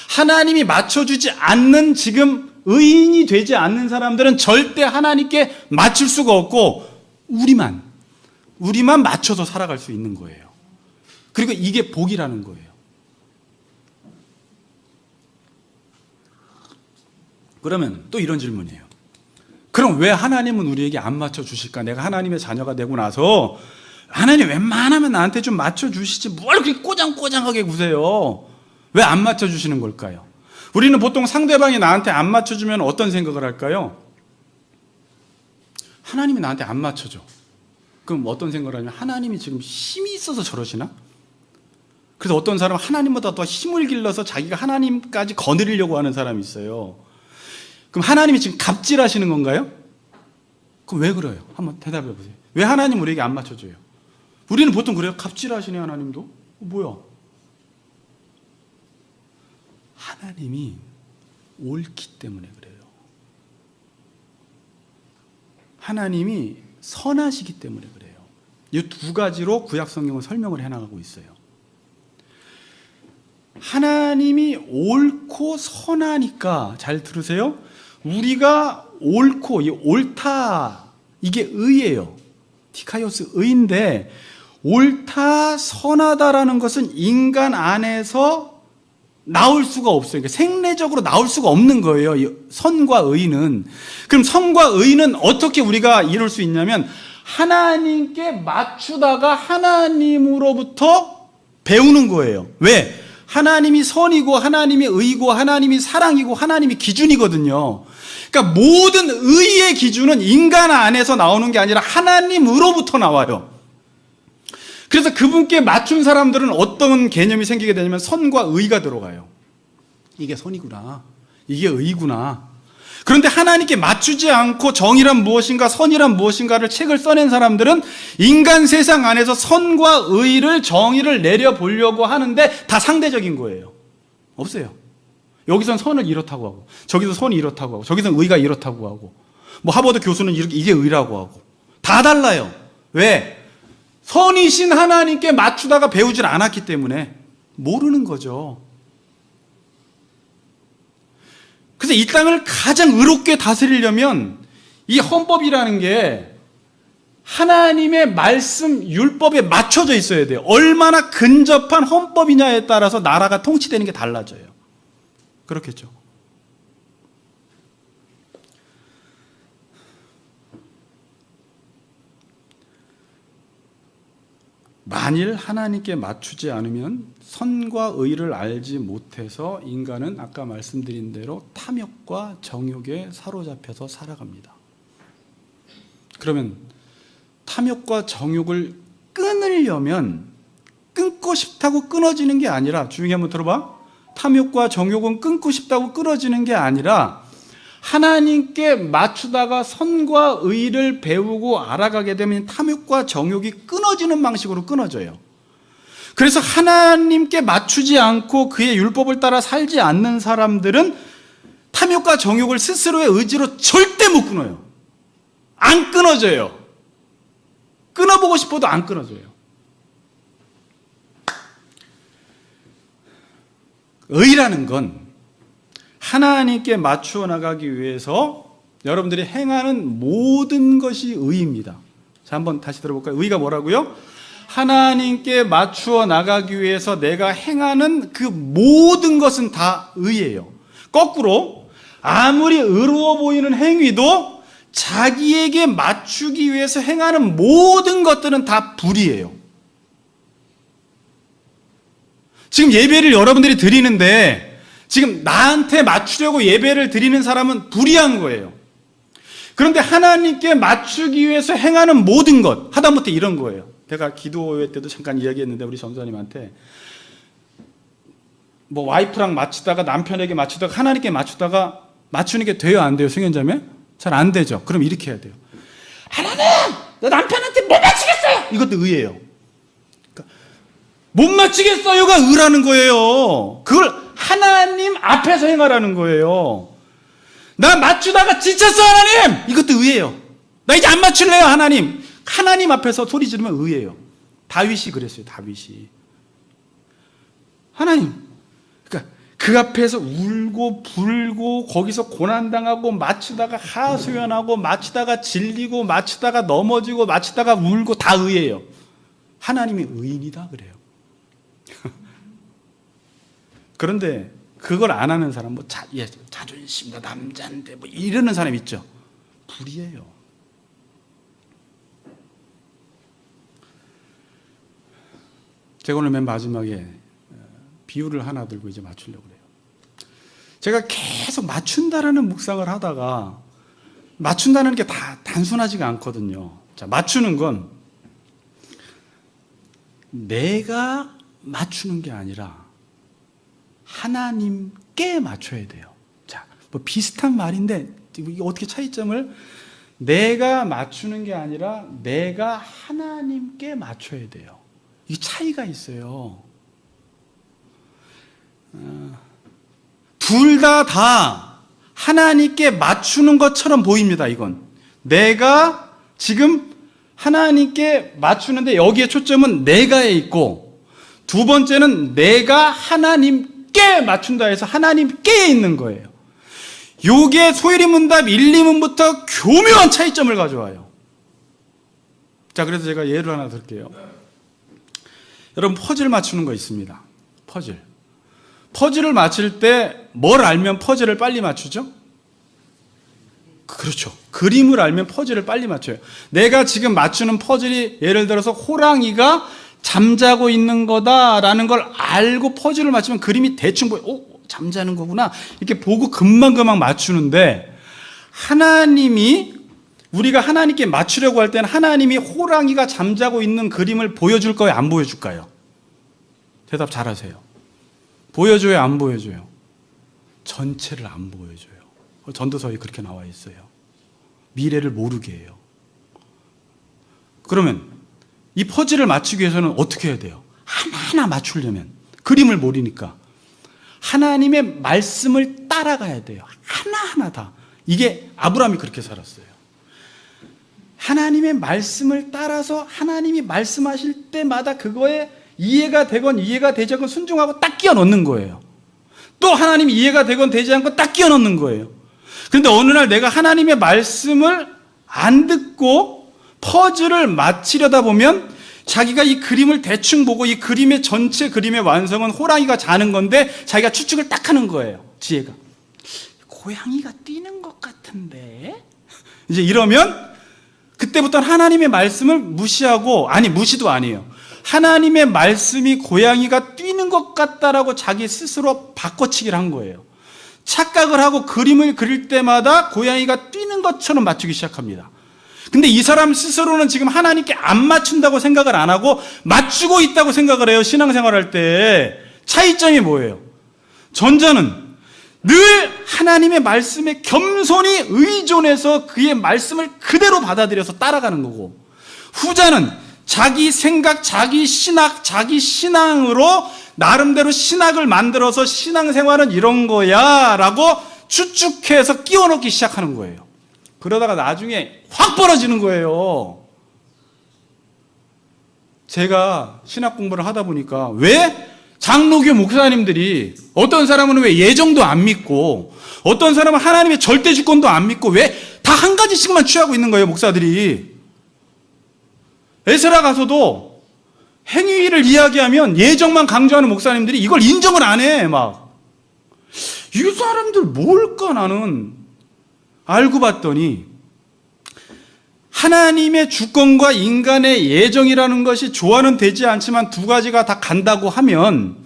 Speaker 1: 하나님이 맞춰주지 않는 지금 의인이 되지 않는 사람들은 절대 하나님께 맞출 수가 없고 우리만 맞춰서 살아갈 수 있는 거예요. 그리고 이게 복이라는 거예요. 그러면 또 이런 질문이에요. 그럼 왜 하나님은 우리에게 안 맞춰주실까? 내가 하나님의 자녀가 되고 나서 하나님 웬만하면 나한테 좀 맞춰주시지 뭘 그렇게 꼬장꼬장하게 구세요? 왜 안 맞춰주시는 걸까요? 우리는 보통 상대방이 나한테 안 맞춰주면 어떤 생각을 할까요? 하나님이 나한테 안 맞춰줘. 그럼 어떤 생각을 하냐면 하나님이 지금 힘이 있어서 저러시나? 그래서 어떤 사람은 하나님보다 더 힘을 길러서 자기가 하나님까지 거느리려고 하는 사람이 있어요. 그럼 하나님이 지금 갑질하시는 건가요? 그럼 왜 그래요? 한번 대답해 보세요. 왜 하나님 우리에게 안 맞춰줘요? 우리는 보통 그래요. 갑질하시네 하나님도. 뭐야? 하나님이 옳기 때문에 그래요. 하나님이 선하시기 때문에 그래요. 이 두 가지로 구약 성경은 설명을 해나가고 있어요. 하나님이 옳고 선하니까 잘 들으세요. 우리가 옳고 옳다 이게 의예요. 티카이오스 의인데 옳다 선하다라는 것은 인간 안에서 나올 수가 없어요. 그러니까 생리적으로 나올 수가 없는 거예요. 선과 의는. 그럼 선과 의는 어떻게 우리가 이룰 수 있냐면 하나님께 맞추다가 하나님으로부터 배우는 거예요. 왜? 하나님이 선이고 하나님이 의고 하나님이 사랑이고 하나님이 기준이거든요. 그러니까 모든 의의 기준은 인간 안에서 나오는 게 아니라 하나님으로부터 나와요. 그래서 그분께 맞춘 사람들은 어떤 개념이 생기게 되냐면 선과 의가 들어가요. 이게 선이구나. 이게 의구나. 그런데 하나님께 맞추지 않고 정의란 무엇인가 선이란 무엇인가를 책을 써낸 사람들은 인간 세상 안에서 선과 의를 정의를 내려보려고 하는데 다 상대적인 거예요. 없어요. 여기선 선을 이렇다고 하고 저기서 선이 이렇다고 하고 저기선 의가 이렇다고 하고 뭐 하버드 교수는 이게 의라고 하고 다 달라요. 왜? 선이신 하나님께 맞추다가 배우질 않았기 때문에 모르는 거죠. 그래서 이 땅을 가장 의롭게 다스리려면 이 헌법이라는 게 하나님의 말씀 율법에 맞춰져 있어야 돼요. 얼마나 근접한 헌법이냐에 따라서 나라가 통치되는 게 달라져요. 그렇겠죠. 만일 하나님께 맞추지 않으면 선과 의를 알지 못해서 인간은 아까 말씀드린 대로 탐욕과 정욕에 사로잡혀서 살아갑니다. 그러면 탐욕과 정욕을 끊으려면 끊고 싶다고 끊어지는 게 아니라 조용히 한번 들어봐. 탐욕과 정욕은 끊고 싶다고 끊어지는 게 아니라 하나님께 맞추다가 선과 의를 배우고 알아가게 되면 탐욕과 정욕이 끊어지는 방식으로 끊어져요. 그래서 하나님께 맞추지 않고 그의 율법을 따라 살지 않는 사람들은 탐욕과 정욕을 스스로의 의지로 절대 못 끊어요. 안 끊어져요. 끊어보고 싶어도 안 끊어져요. 의라는 건 하나님께 맞추어 나가기 위해서 여러분들이 행하는 모든 것이 의입니다. 자, 한번 다시 들어볼까요? 의가 뭐라고요? 하나님께 맞추어 나가기 위해서 내가 행하는 그 모든 것은 다 의예요. 거꾸로 아무리 의로워 보이는 행위도 자기에게 맞추기 위해서 행하는 모든 것들은 다 불이에요. 지금 예배를 여러분들이 드리는데 지금 나한테 맞추려고 예배를 드리는 사람은 불의한 거예요. 그런데 하나님께 맞추기 위해서 행하는 모든 것, 하다못해 이런 거예요. 제가 기도회 때도 잠깐 이야기했는데 우리 전사님한테 뭐 와이프랑 맞추다가 남편에게 맞추다가 하나님께 맞추다가 맞추는 게 돼요, 안 돼요, 승연자매? 잘 안 되죠. 그럼 이렇게 해야 돼요. 하나님, 너 남편한테 못 맞추겠어요. 이것도 의예요. 그러니까 못 맞추겠어요가 의라는 거예요. 그걸 하나님 앞에서 행하라는 거예요. 나 맞추다가 지쳤어, 하나님. 이것도 의예요. 나 이제 안 맞출래요, 하나님. 하나님 앞에서 소리 지르면 의예요. 다윗이 그랬어요. 다윗이 하나님, 그러니까 그 앞에서 울고 불고 거기서 고난당하고 맞추다가 하소연하고 맞추다가 질리고 맞추다가 넘어지고 맞추다가 울고 다 의예요. 하나님이 의인이다 그래요. 그런데 그걸 안 하는 사람, 뭐 자존심도 남자인데 뭐 이러는 사람 있죠. 불이에요. 제가 오늘 맨 마지막에 비유를 하나 들고 이제 맞추려고 그래요. 제가 계속 맞춘다라는 묵상을 하다가 맞춘다는 게 다 단순하지가 않거든요. 자, 맞추는 건 내가 맞추는 게 아니라 하나님께 맞춰야 돼요. 자, 뭐 비슷한 말인데 이게 어떻게 차이점을, 내가 맞추는 게 아니라 내가 하나님께 맞춰야 돼요. 이 차이가 있어요. 둘 다 하나님께 맞추는 것처럼 보입니다. 이건 내가 지금 하나님께 맞추는데 여기에 초점은 내가에 있고, 두 번째는 내가 하나님께 맞춘다 해서 하나님께 있는 거예요. 요게 소일이문답 1, 2문부터 교묘한 차이점을 가져와요. 자, 그래서 제가 예를 하나 들게요. 여러분, 퍼즐 맞추는 거 있습니다. 퍼즐을 맞출 때 뭘 알면 퍼즐을 빨리 맞추죠? 그렇죠. 그림을 알면 퍼즐을 빨리 맞춰요. 내가 지금 맞추는 퍼즐이 예를 들어서 호랑이가 잠자고 있는 거다라는 걸 알고 퍼즐을 맞추면 그림이 대충 보여. 잠자는 거구나. 이렇게 보고 금방 맞추는데, 우리가 하나님께 맞추려고 할 때는 하나님이 호랑이가 잠자고 있는 그림을 보여줄 거예요, 안 보여줄까요? 대답 잘하세요. 보여줘요, 안 보여줘요? 전체를 안 보여줘요. 전도서에 그렇게 나와 있어요. 미래를 모르게 해요. 그러면 이 퍼즐을 맞추기 위해서는 어떻게 해야 돼요? 하나하나 맞추려면, 그림을 모르니까 하나님의 말씀을 따라가야 돼요. 하나하나 다. 이게 아브라함이 그렇게 살았어요. 하나님의 말씀을 따라서 하나님이 말씀하실 때마다 그거에 이해가 되건 이해가 되지 않건 순종하고 딱 끼워 넣는 거예요. 또 하나님이 이해가 되건 되지 않건 딱 끼워 넣는 거예요. 그런데 어느 날 내가 하나님의 말씀을 안 듣고 퍼즐을 맞추려다 보면 자기가 이 그림을 대충 보고 이 그림의 전체 그림의 완성은 호랑이가 자는 건데 자기가 추측을 딱 하는 거예요. 지혜가. 고양이가 뛰는 것 같은데? 이제 이러면 그때부터는 하나님의 말씀을 무시하고, 아니 무시도 아니에요. 하나님의 말씀이 고양이가 뛰는 것 같다라고 자기 스스로 바꿔치기를 한 거예요. 착각을 하고 그림을 그릴 때마다 고양이가 뛰는 것처럼 맞추기 시작합니다. 근데 이 사람 스스로는 지금 하나님께 안 맞춘다고 생각을 안 하고 맞추고 있다고 생각을 해요. 신앙생활 할 때. 차이점이 뭐예요? 전자는 늘 하나님의 말씀에 겸손히 의존해서 그의 말씀을 그대로 받아들여서 따라가는 거고, 후자는 자기 생각, 자기 신학, 자기 신앙으로 나름대로 신학을 만들어서 신앙생활은 이런 거야 라고 추측해서 끼워넣기 시작하는 거예요. 그러다가 나중에 확 벌어지는 거예요. 제가 신학 공부를 하다 보니까 왜 장로교 목사님들이 어떤 사람은 왜 예정도 안 믿고 어떤 사람은 하나님의 절대 주권도 안 믿고 왜 다 한 가지씩만 취하고 있는 거예요, 목사들이. 에스라 가서도 행위를 이야기하면 예정만 강조하는 목사님들이 이걸 인정을 안 해. 막 이 사람들 뭘까 나는 알고 봤더니 하나님의 주권과 인간의 예정이라는 것이 조화는 되지 않지만 두 가지가 다 간다고 하면,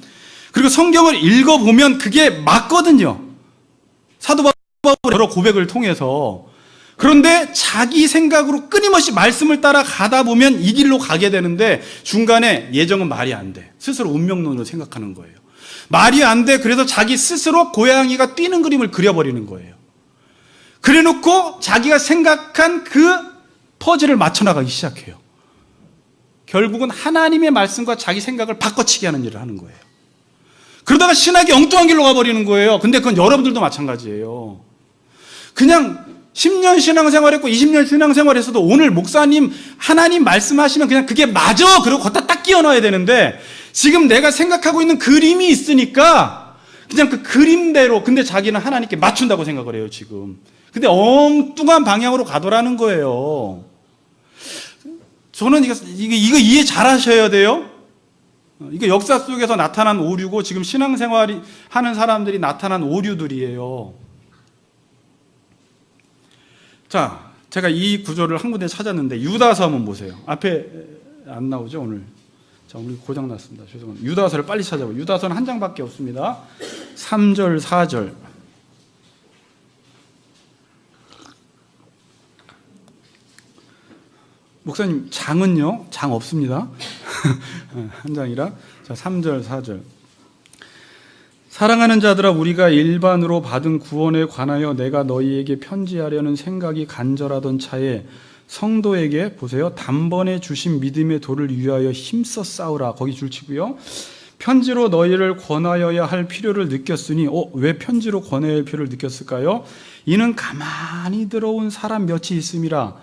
Speaker 1: 그리고 성경을 읽어보면 그게 맞거든요. 사도 바울의 여러 고백을 통해서. 그런데 자기 생각으로 끊임없이 말씀을 따라 가다 보면 이 길로 가게 되는데 중간에 예정은 말이 안 돼. 스스로 운명론으로 생각하는 거예요. 말이 안 돼. 그래서 자기 스스로 고양이가 뛰는 그림을 그려버리는 거예요. 그래놓고 자기가 생각한 그 퍼즐을 맞춰나가기 시작해요. 결국은 하나님의 말씀과 자기 생각을 바꿔치기 하는 일을 하는 거예요. 그러다가 신학이 엉뚱한 길로 가버리는 거예요. 근데 그건 여러분들도 마찬가지예요. 그냥 10년 신앙생활했고 20년 신앙생활했어도 오늘 목사님 하나님 말씀하시면 그냥 그게 맞아! 그러고 걷다 딱 끼워넣어야 되는데, 지금 내가 생각하고 있는 그림이 있으니까 그냥 그 그림대로, 근데 자기는 하나님께 맞춘다고 생각을 해요, 지금. 근데 엉뚱한 방향으로 가더라는 거예요. 저는 이거 이해 잘 하셔야 돼요. 이게 역사 속에서 나타난 오류고 지금 신앙생활 하는 사람들이 나타난 오류들이에요. 자, 제가 이 구절을 한 군데 찾았는데 유다서 한번 보세요. 앞에 안 나오죠, 오늘. 자, 우리 고장났습니다. 죄송합니다. 유다서를 빨리 찾아봐요. 유다서는 한 장밖에 없습니다. 3절, 4절. 목사님, 장은요? 장 없습니다. 한 장이라. 자, 3절, 4절. 사랑하는 자들아, 우리가 일반으로 받은 구원에 관하여 내가 너희에게 편지하려는 생각이 간절하던 차에 성도에게, 보세요, 단번에 주신 믿음의 도를 위하여 힘써 싸우라. 거기 줄치고요. 편지로 너희를 권하여야 할 필요를 느꼈으니, 왜 편지로 권해야 할 필요를 느꼈을까요? 이는 가만히 들어온 사람 몇이 있음이라.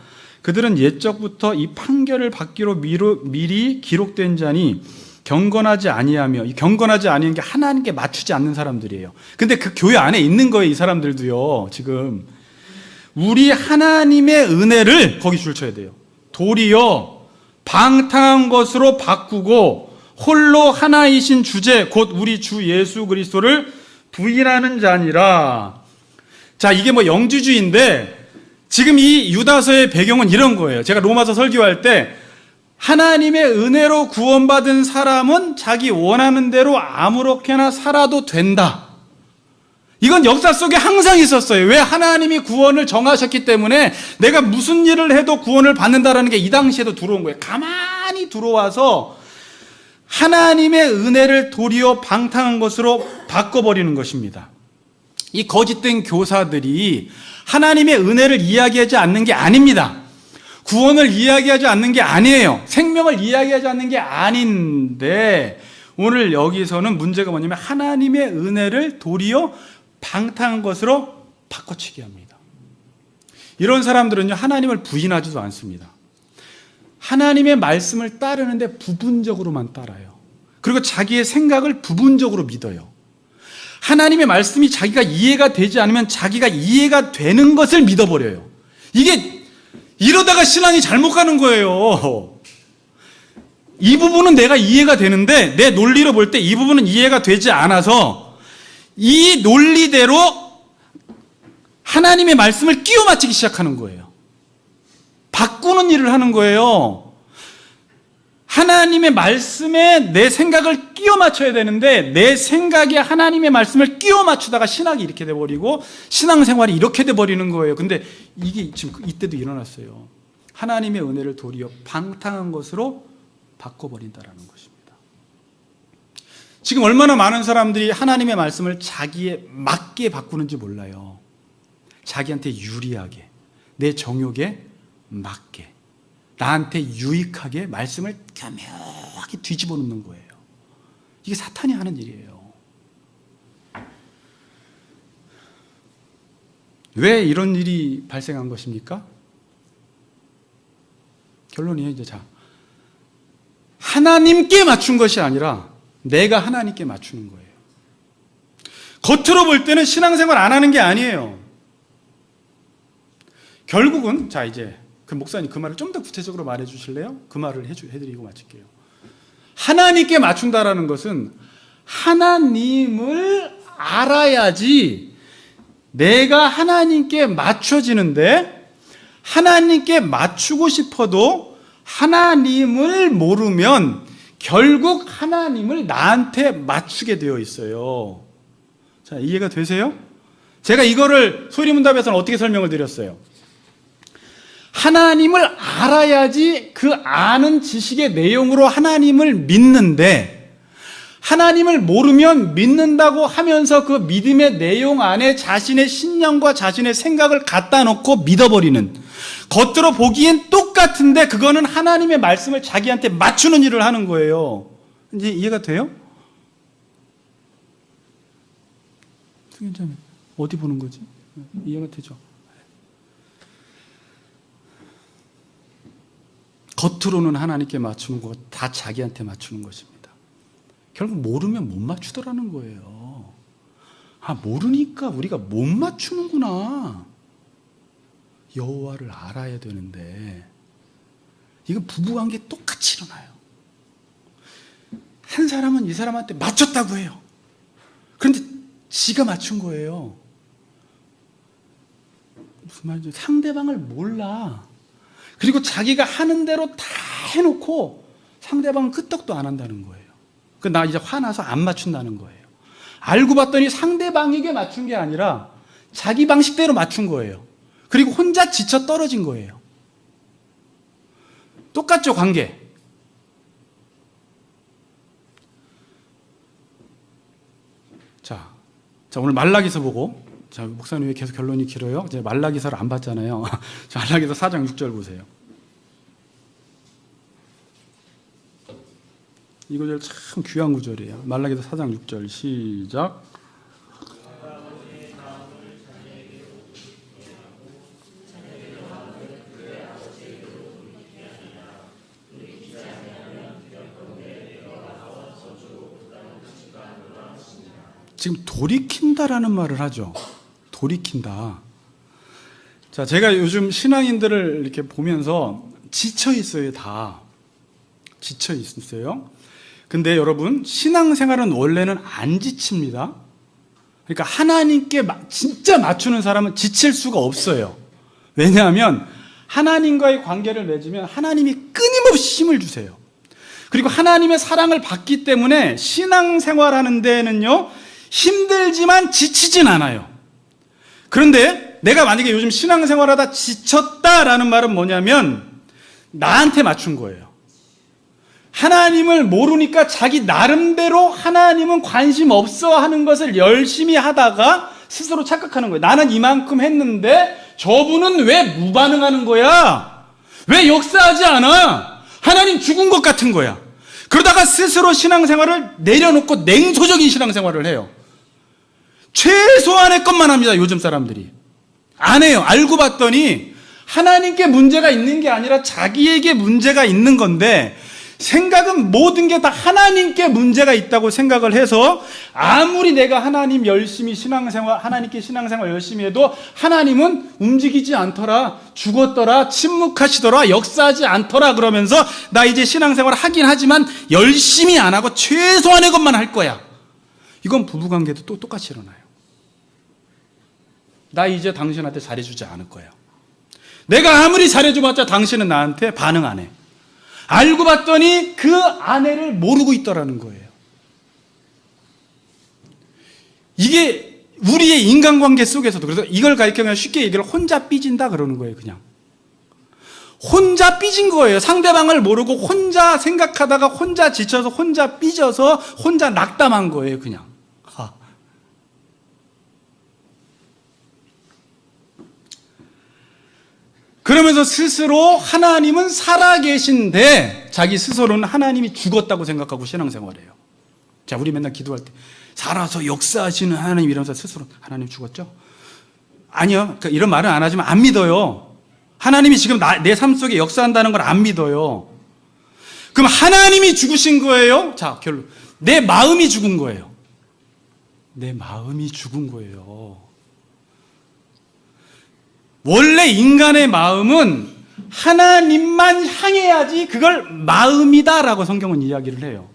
Speaker 1: 그들은 옛적부터 이 판결을 받기로 미리 기록된 자니 경건하지 아니하며, 이 경건하지 아니한 게 하나님께 맞추지 않는 사람들이에요. 근데 그 교회 안에 있는 거예요, 이 사람들도요. 지금 우리 하나님의 은혜를, 거기 줄 쳐야 돼요, 도리어 방탕한 것으로 바꾸고 홀로 하나이신 주제 곧 우리 주 예수 그리스도를 부인하는 자니라. 자, 이게 뭐 영주주의인데 지금 이 유다서의 배경은 이런 거예요. 제가 로마서 설교할 때 하나님의 은혜로 구원받은 사람은 자기 원하는 대로 아무렇게나 살아도 된다. 이건 역사 속에 항상 있었어요. 왜? 하나님이 구원을 정하셨기 때문에 내가 무슨 일을 해도 구원을 받는다라는 게 이 당시에도 들어온 거예요. 가만히 들어와서 하나님의 은혜를 도리어 방탕한 것으로 바꿔버리는 것입니다. 이 거짓된 교사들이 하나님의 은혜를 이야기하지 않는 게 아닙니다. 구원을 이야기하지 않는 게 아니에요. 생명을 이야기하지 않는 게 아닌데, 오늘 여기서는 문제가 뭐냐면 하나님의 은혜를 도리어 방탕한 것으로 바꿔치기 합니다. 이런 사람들은요, 하나님을 부인하지도 않습니다. 하나님의 말씀을 따르는데 부분적으로만 따라요. 그리고 자기의 생각을 부분적으로 믿어요. 하나님의 말씀이 자기가 이해가 되지 않으면 자기가 이해가 되는 것을 믿어버려요. 이게 이러다가 신앙이 잘못 가는 거예요. 이 부분은 내가 이해가 되는데 내 논리로 볼 때 이 부분은 이해가 되지 않아서 이 논리대로 하나님의 말씀을 끼워 맞추기 시작하는 거예요. 바꾸는 일을 하는 거예요. 하나님의 말씀에 내 생각을 끼워 맞춰야 되는데 내 생각에 하나님의 말씀을 끼워 맞추다가 신학이 이렇게 돼버리고 신앙생활이 이렇게 돼버리는 거예요. 근데 이게 지금 이때도 일어났어요. 하나님의 은혜를 도리어 방탕한 것으로 바꿔버린다라는 것입니다. 지금 얼마나 많은 사람들이 하나님의 말씀을 자기에 맞게 바꾸는지 몰라요. 자기한테 유리하게, 내 정욕에 맞게, 나한테 유익하게 말씀을 교묘하게 뒤집어 놓는 거예요. 이게 사탄이 하는 일이에요. 왜 이런 일이 발생한 것입니까? 결론이에요. 이제 하나님께 맞춘 것이 아니라 내가 하나님께 맞추는 거예요. 겉으로 볼 때는 신앙생활 안 하는 게 아니에요. 결국은 이제 그 목사님 그 말을 좀 더 구체적으로 말해 주실래요? 그 말을 해드리고 마칠게요. 하나님께 맞춘다라는 것은 하나님을 알아야지 내가 하나님께 맞춰지는데, 하나님께 맞추고 싶어도 하나님을 모르면 결국 하나님을 나한테 맞추게 되어 있어요. 자, 이해가 되세요? 제가 이거를 소리문답에서는 어떻게 설명을 드렸어요? 하나님을 알아야지 그 아는 지식의 내용으로 하나님을 믿는데, 하나님을 모르면 믿는다고 하면서 그 믿음의 내용 안에 자신의 신념과 자신의 생각을 갖다 놓고 믿어버리는, 겉으로 보기엔 똑같은데 그거는 하나님의 말씀을 자기한테 맞추는 일을 하는 거예요. 이제 이해가 돼요? 어디 보는 거지? 이해가 되죠? 겉으로는 하나님께 맞추는 거 다 자기한테 맞추는 것입니다. 결국 모르면 못 맞추더라는 거예요. 모르니까 우리가 못 맞추는구나. 여호와를 알아야 되는데, 이건 부부관계 똑같이 일어나요. 한 사람은 이 사람한테 맞췄다고 해요. 그런데 지가 맞춘 거예요. 무슨 말인지, 상대방을 몰라. 그리고 자기가 하는 대로 다 해놓고 상대방은 끄떡도 안 한다는 거예요. 나 이제 화나서 안 맞춘다는 거예요. 알고 봤더니 상대방에게 맞춘 게 아니라 자기 방식대로 맞춘 거예요. 그리고 혼자 지쳐 떨어진 거예요. 똑같죠, 관계. 자, 오늘 말라기서 보고, 목사님 왜 계속 결론이 길어요? 제가 말라기서를 안 봤잖아요. 말라기서 4장 6절 보세요. 이 구절 참 귀한 구절이에요. 말라기서 4장 6절 시작. 지금 돌이킨다라는 말을 하죠. 돌이킨다. 자, 제가 요즘 신앙인들을 이렇게 보면서 지쳐 있어요. 다 지쳐 있어요. 근데 여러분, 신앙생활은 원래는 안 지칩니다. 그러니까 하나님께 진짜 맞추는 사람은 지칠 수가 없어요. 왜냐하면 하나님과의 관계를 맺으면 하나님이 끊임없이 힘을 주세요. 그리고 하나님의 사랑을 받기 때문에 신앙생활하는 데는요, 힘들지만 지치진 않아요. 그런데 내가 만약에 요즘 신앙생활하다 지쳤다라는 말은 뭐냐면 나한테 맞춘 거예요. 하나님을 모르니까 자기 나름대로 하나님은 관심 없어 하는 것을 열심히 하다가 스스로 착각하는 거예요. 나는 이만큼 했는데 저분은 왜 무반응하는 거야? 왜 역사하지 않아? 하나님 죽은 것 같은 거야. 그러다가 스스로 신앙생활을 내려놓고 냉소적인 신앙생활을 해요. 최소한의 것만 합니다. 요즘 사람들이 안 해요. 알고 봤더니 하나님께 문제가 있는 게 아니라 자기에게 문제가 있는 건데, 생각은 모든 게 다 하나님께 문제가 있다고 생각을 해서 아무리 내가 하나님 열심히 하나님께 신앙생활 열심히 해도 하나님은 움직이지 않더라, 죽었더라, 침묵하시더라, 역사하지 않더라 그러면서 나 이제 신앙생활 하긴 하지만 열심히 안 하고 최소한의 것만 할 거야. 이건 부부관계도 또 똑같이 일어나요. 나 이제 당신한테 잘해주지 않을 거야. 내가 아무리 잘해줘봤자 당신은 나한테 반응 안 해. 알고 봤더니 그 아내를 모르고 있더라는 거예요. 이게 우리의 인간관계 속에서도, 그래서 이걸 가리키면 쉽게 얘기를 혼자 삐진다 그러는 거예요. 그냥 혼자 삐진 거예요. 상대방을 모르고 혼자 생각하다가 혼자 지쳐서 혼자 삐져서 혼자 낙담한 거예요, 그냥. 그러면서 스스로 하나님은 살아계신데 자기 스스로는 하나님이 죽었다고 생각하고 신앙생활해요. 자, 우리 맨날 기도할 때 살아서 역사하시는 하나님 이러면서 스스로 하나님 죽었죠? 아니요. 그러니까 이런 말은 안 하지만 안 믿어요. 하나님이 지금 내 삶 속에 역사한다는 걸 안 믿어요. 그럼 하나님이 죽으신 거예요? 자, 결론. 내 마음이 죽은 거예요. 내 마음이 죽은 거예요. 원래 인간의 마음은 하나님만 향해야지 그걸 마음이다라고 성경은 이야기를 해요.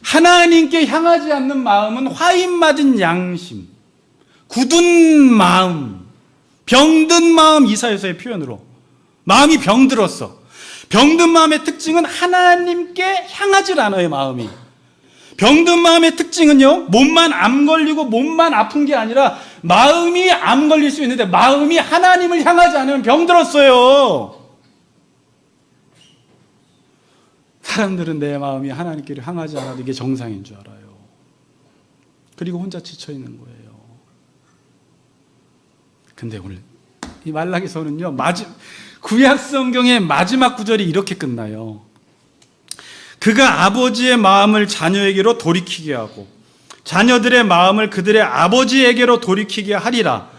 Speaker 1: 하나님께 향하지 않는 마음은 화인 맞은 양심, 굳은 마음, 병든 마음, 이사야서의 표현으로 마음이 병들었어. 병든 마음의 특징은 하나님께 향하질 않아요. 마음이 병든 마음의 특징은요, 몸만 암 걸리고 몸만 아픈 게 아니라 마음이 암 걸릴 수 있는데 마음이 하나님을 향하지 않으면 병들었어요. 사람들은 내 마음이 하나님께를 향하지 않아도 이게 정상인 줄 알아요. 그리고 혼자 지쳐 있는 거예요. 근데 오늘 이 말라기서는요, 구약 성경의 마지막 구절이 이렇게 끝나요. 그가 아버지의 마음을 자녀에게로 돌이키게 하고 자녀들의 마음을 그들의 아버지에게로 돌이키게 하리라.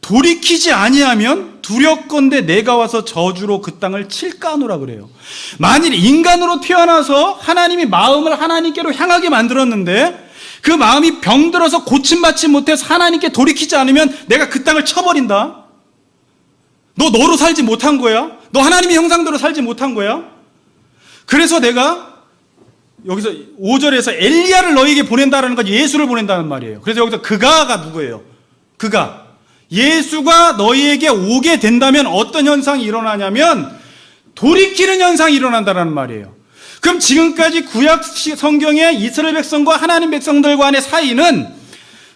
Speaker 1: 돌이키지 아니하면 두렵건대 내가 와서 저주로 그 땅을 칠까 하노라 그래요. 만일 인간으로 태어나서 하나님이 마음을 하나님께로 향하게 만들었는데 그 마음이 병들어서 고침받지 못해서 하나님께 돌이키지 않으면 내가 그 땅을 쳐버린다. 너 너로 살지 못한 거야. 너 하나님의 형상대로 살지 못한 거야. 그래서 내가 여기서 5절에서 엘리야를 너에게 보낸다라는 건 예수를 보낸다는 말이에요. 그래서 여기서 그가가 누구예요? 그가. 예수가 너희에게 오게 된다면 어떤 현상이 일어나냐면 돌이키는 현상이 일어난다는 말이에요. 그럼 지금까지 구약 성경의 이스라엘 백성과 하나님 백성들 간의 사이는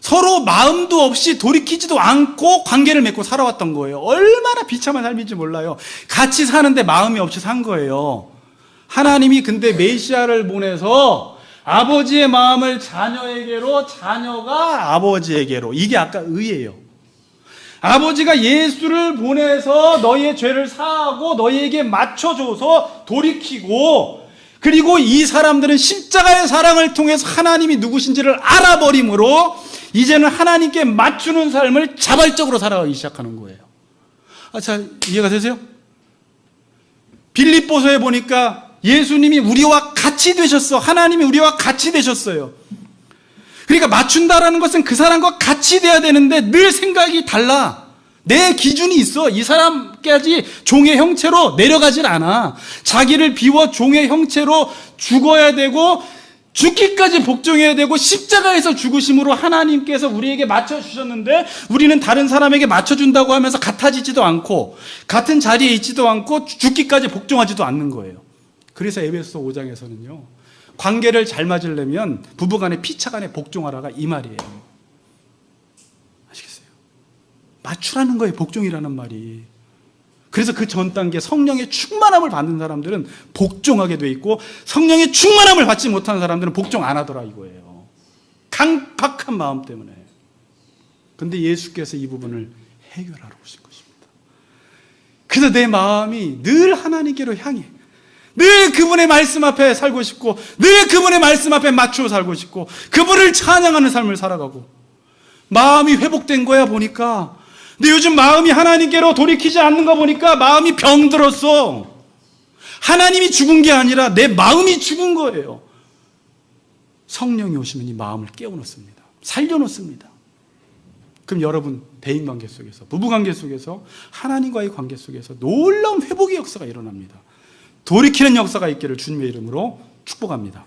Speaker 1: 서로 마음도 없이 돌이키지도 않고 관계를 맺고 살아왔던 거예요. 얼마나 비참한 삶인지 몰라요. 같이 사는데 마음이 없이 산 거예요. 하나님이 근데 메시아를 보내서 아버지의 마음을 자녀에게로, 자녀가 아버지에게로. 이게 아까 의예요. 아버지가 예수를 보내서 너희의 죄를 사하고 너희에게 맞춰줘서 돌이키고, 그리고 이 사람들은 십자가의 사랑을 통해서 하나님이 누구신지를 알아버림으로 이제는 하나님께 맞추는 삶을 자발적으로 살아가기 시작하는 거예요. 자, 이해가 되세요? 빌립보서에 보니까 예수님이 우리와 같이 되셨어. 하나님이 우리와 같이 되셨어요. 그러니까 맞춘다라는 것은 그 사람과 같이 돼야 되는데 늘 생각이 달라. 내 기준이 있어. 이 사람까지 종의 형체로 내려가질 않아. 자기를 비워 종의 형체로 죽어야 되고 죽기까지 복종해야 되고 십자가에서 죽으심으로 하나님께서 우리에게 맞춰주셨는데 우리는 다른 사람에게 맞춰준다고 하면서 같아지지도 않고 같은 자리에 있지도 않고 죽기까지 복종하지도 않는 거예요. 그래서 에베소 5장에서는요, 관계를 잘 맞으려면 부부간에 피차간에 복종하라가 이 말이에요. 아시겠어요? 맞추라는 거예요. 복종이라는 말이. 그래서 그 전 단계 성령의 충만함을 받는 사람들은 복종하게 돼 있고 성령의 충만함을 받지 못하는 사람들은 복종 안 하더라 이거예요. 강팍한 마음 때문에. 근데 예수께서 이 부분을 해결하러 오신 것입니다. 그래서 내 마음이 늘 하나님께로 향해, 늘 그분의 말씀 앞에 살고 싶고 늘 그분의 말씀 앞에 맞추어 살고 싶고 그분을 찬양하는 삶을 살아가고, 마음이 회복된 거야 보니까. 근데 요즘 마음이 하나님께로 돌이키지 않는 거 보니까 마음이 병들었어. 하나님이 죽은 게 아니라 내 마음이 죽은 거예요. 성령이 오시면 이 마음을 깨워놓습니다. 살려놓습니다. 그럼 여러분 대인관계 속에서, 부부관계 속에서, 하나님과의 관계 속에서 놀라운 회복의 역사가 일어납니다. 돌이키는 역사가 있기를 주님의 이름으로 축복합니다.